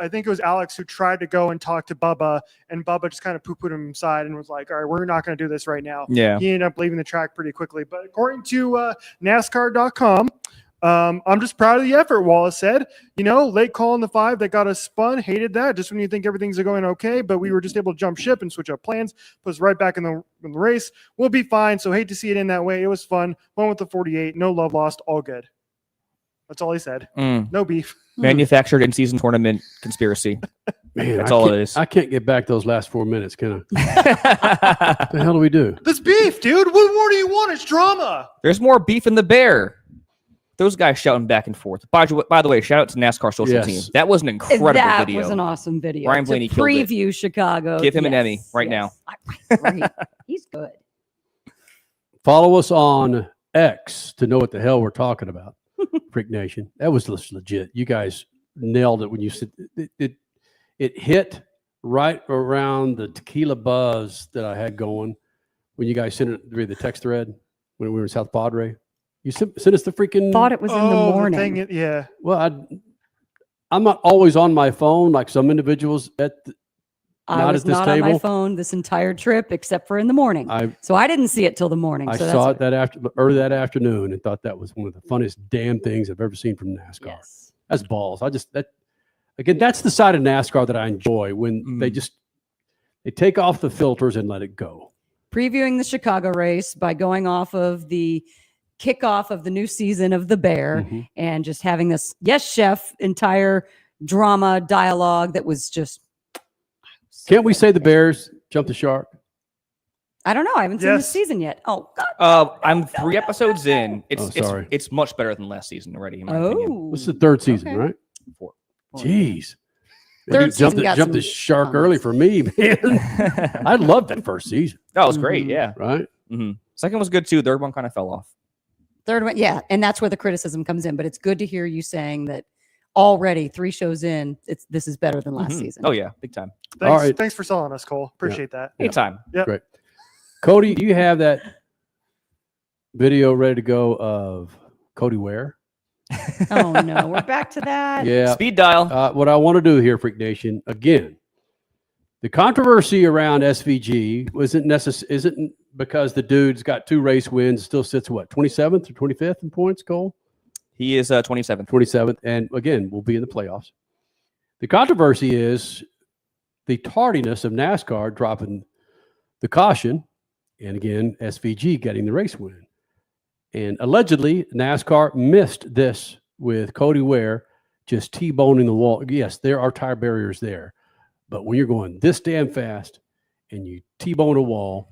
think it was Alex who tried to go and talk to Bubba, and Bubba just kind of poo-pooed him aside and was like, all right, we're not going to do this right now. Yeah. He ended up leaving the track pretty quickly. But according to NASCAR.com, I'm just proud of the effort, Wallace said. Late call in the 5 that got us spun, hated that, just when you think everything's going okay, but we were just able to jump ship and switch up plans, put us right back in the race. We'll be fine, so hate to see it in that way. It was fun. Went with the 48, no love lost, all good. That's all he said. No beef. Manufactured in-season tournament conspiracy. Man, that's all it is. I can't get back those last 4 minutes, can I? What the hell do we do? This beef, dude. What more do you want? It's drama. There's more beef in the bear. Those guys shouting back and forth. By the way, shout out to NASCAR social team. That was an incredible video. That was an awesome video. Ryan Blaney killed it. Preview Chicago. Give him an Emmy right now. Right. He's good. Follow us on X to know what the hell we're talking about. Freak Nation. That was legit. You guys nailed it when you said it hit right around the tequila buzz that I had going when you guys sent it through the text thread when we were in South Padre. You sent us the freaking. Thought it was in the morning. Yeah. Well, I'm not always on my phone like some individuals I was not on my phone this entire trip except for in the morning. So I didn't see it till the morning. I so saw it early that afternoon and thought that was one of the funnest damn things I've ever seen from NASCAR. Yes. That's balls. Again, that's the side of NASCAR that I enjoy when they take off the filters and let it go. Previewing the Chicago race by going off of the kickoff of the new season of The Bear and just having this, yes, chef, entire drama dialogue that was just. Can't we say the Bears jumped the shark? I don't know. I haven't seen this season yet. Oh, God. I'm 3 episodes in. It's much better than last season already, in my opinion. This is the 3rd season, right? 4. Jeez. Third Jumped season the shark early for me, man. I loved that first season. That was great, yeah. Right? Second was good, too. Third one kind of fell off. Third one, yeah. And that's where the criticism comes in. But it's good to hear you saying that already 3 shows in, this is better than last season. Oh, yeah. Big time. Thanks, All right. thanks for selling us, Cole. Appreciate that. Anytime. Yep. Great. Cody, do you have that video ready to go of Cody Ware? Oh, no. We're back to that. Yeah. Speed dial. What I want to do here, Freak Nation, again, the controversy around SVG isn't because the dude's got 2 race wins, still sits, 27th or 25th in points, Cole? He is 27th. 27th, and again, we'll be in the playoffs. The controversy is the tardiness of NASCAR dropping the caution, and again, SVG getting the race win. And allegedly, NASCAR missed this with Cody Ware just T-boning the wall. Yes, there are tire barriers there, but when you're going this damn fast and you T-bone a wall,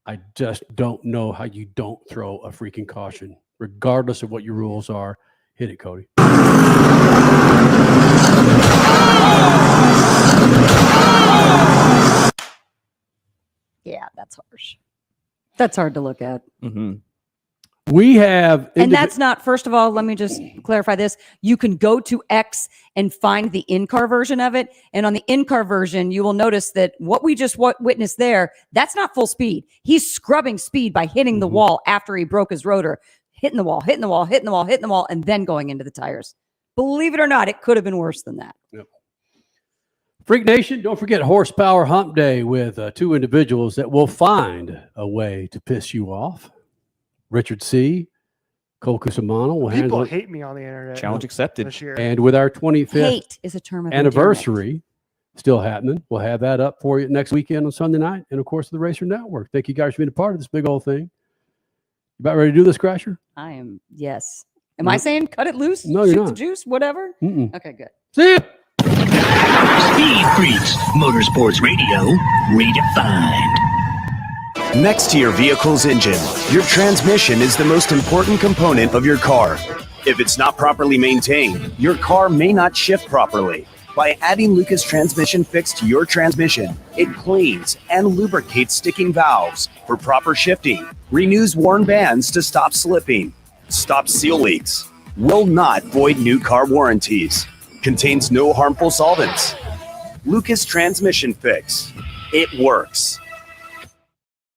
I just don't know how you don't throw a freaking caution, regardless of what your rules are. Hit it, Cody. Yeah, that's harsh. That's hard to look at. We have, and that's not, first of all, let me just clarify this. You can go to X and find the in-car version of it. And on the in-car version, you will notice that what we just witnessed there, that's not full speed. He's scrubbing speed by hitting the wall after he broke his rotor, hitting the wall, and then going into the tires. Believe it or not, it could have been worse than that. Yep. Freak Nation, don't forget Horsepower Hump Day with 2 individuals that will find a way to piss you off. Richard C., Cole Cusimano will handle People it. hate me on the internet. Challenge accepted. This year. And with our 25th Hate is a term of anniversary still happening, we'll have that up for you next weekend on Sunday night. And of course, the Racer Network. Thank you guys for being a part of this big old thing. You about ready to do this, Crasher? I am, yes. Am I saying cut it loose? No, you're Shoot not. the juice, whatever? Mm-mm. Okay, good. See ya. Speed Freaks, Motorsports Radio, redefined. Next to your vehicle's engine, your transmission is the most important component of your car. If it's not properly maintained, your car may not shift properly. By adding Lucas Transmission Fix to your transmission, it cleans and lubricates sticking valves for proper shifting, renews worn bands to stop slipping, stops seal leaks, will not void new car warranties, contains no harmful solvents. Lucas Transmission Fix. It works.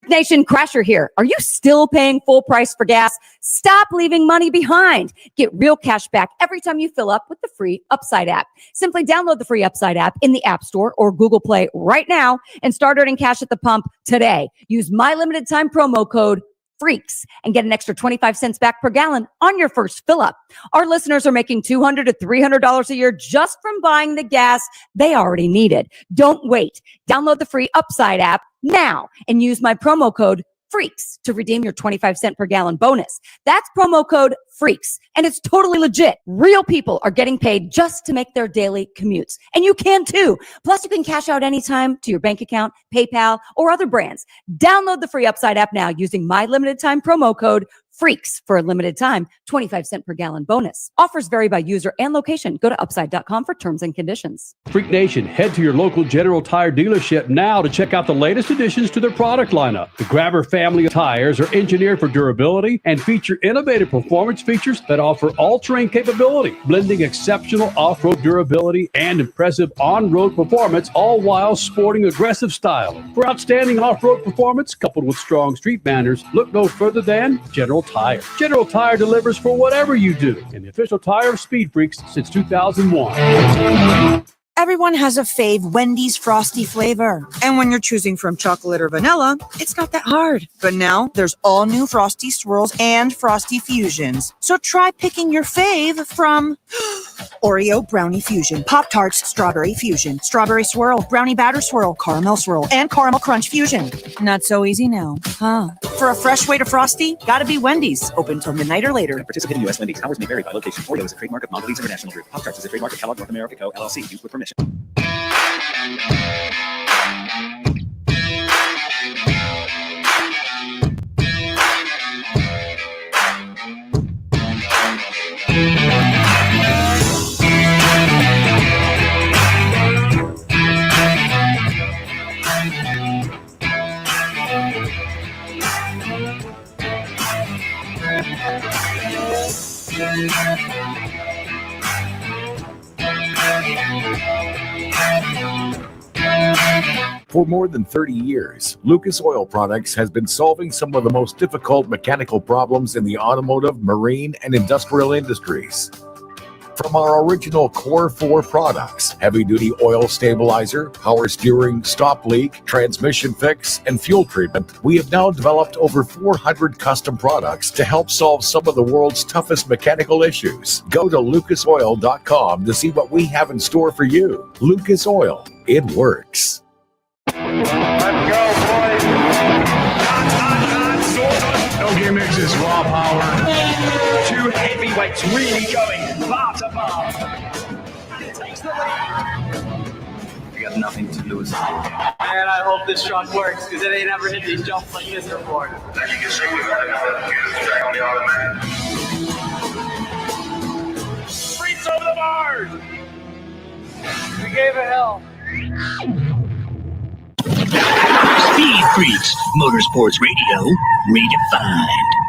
Nation, Crasher here. Are you still paying full price for gas? Stop leaving money behind. Get real cash back every time you fill up with the free Upside app. Simply download the free Upside app in the App Store or Google Play right now and start earning cash at the pump today. Use my limited time promo code FREAKS and get an extra 25 cents back per gallon on your first fill up. Our listeners are making $200 to $300 a year just from buying the gas they already needed. Don't wait. Download the free Upside app now and use my promo code FREAKS to redeem your 25 cent per gallon bonus. That's promo code FREAKS, and it's totally legit. Real people are getting paid just to make their daily commutes, and you can too. Plus, you can cash out anytime to your bank account, PayPal, or other brands. Download the free Upside app now using my limited time promo code FREAKS for a limited time, 25 cent per gallon bonus. Offers vary by user and location. Go to upside.com for terms and conditions. Freak Nation, head to your local General Tire dealership now to check out the latest additions to their product lineup. The Grabber family of tires are engineered for durability and feature innovative performance features that offer all-terrain capability, blending exceptional off-road durability and impressive on-road performance, all while sporting aggressive style. For outstanding off-road performance coupled with strong street manners, look no further than General Tire. General Tire delivers for whatever you do, and the official tire of Speed Freaks since 2001. Everyone has a fave Wendy's Frosty flavor. And when you're choosing from chocolate or vanilla, it's not that hard. But now there's all new Frosty Swirls and Frosty Fusions. So try picking your fave from Oreo Brownie Fusion, Pop-Tarts Strawberry Fusion, Strawberry Swirl, Brownie Batter Swirl, Caramel Swirl, and Caramel Crunch Fusion. Not so easy now, huh? For a fresh way to Frosty, gotta be Wendy's. Open till midnight or later. Participating U.S. Wendy's. Hours may vary by location. Oreo is a trademark of Mondelez International Group. Pop-Tarts is a trademark of Kellogg North America Co. LLC. Used with permission. For more than 30 years, Lucas Oil Products has been solving some of the most difficult mechanical problems in the automotive, marine, and industrial industries. From our original Core 4 products, heavy-duty oil stabilizer, power steering, stop leak, transmission fix, and fuel treatment, we have now developed over 400 custom products to help solve some of the world's toughest mechanical issues. Go to lucasoil.com to see what we have in store for you. Lucas Oil, it works. Let's go, boys. No gimmicks, it's raw power. Two heavyweights really going bar to bar. It takes the lead. We got nothing to lose. Man, I hope this truck works because it ain't ever hit these jumps like this before. Streets over the bars. We gave it hell. Speed Freaks, Motorsports Radio, redefined.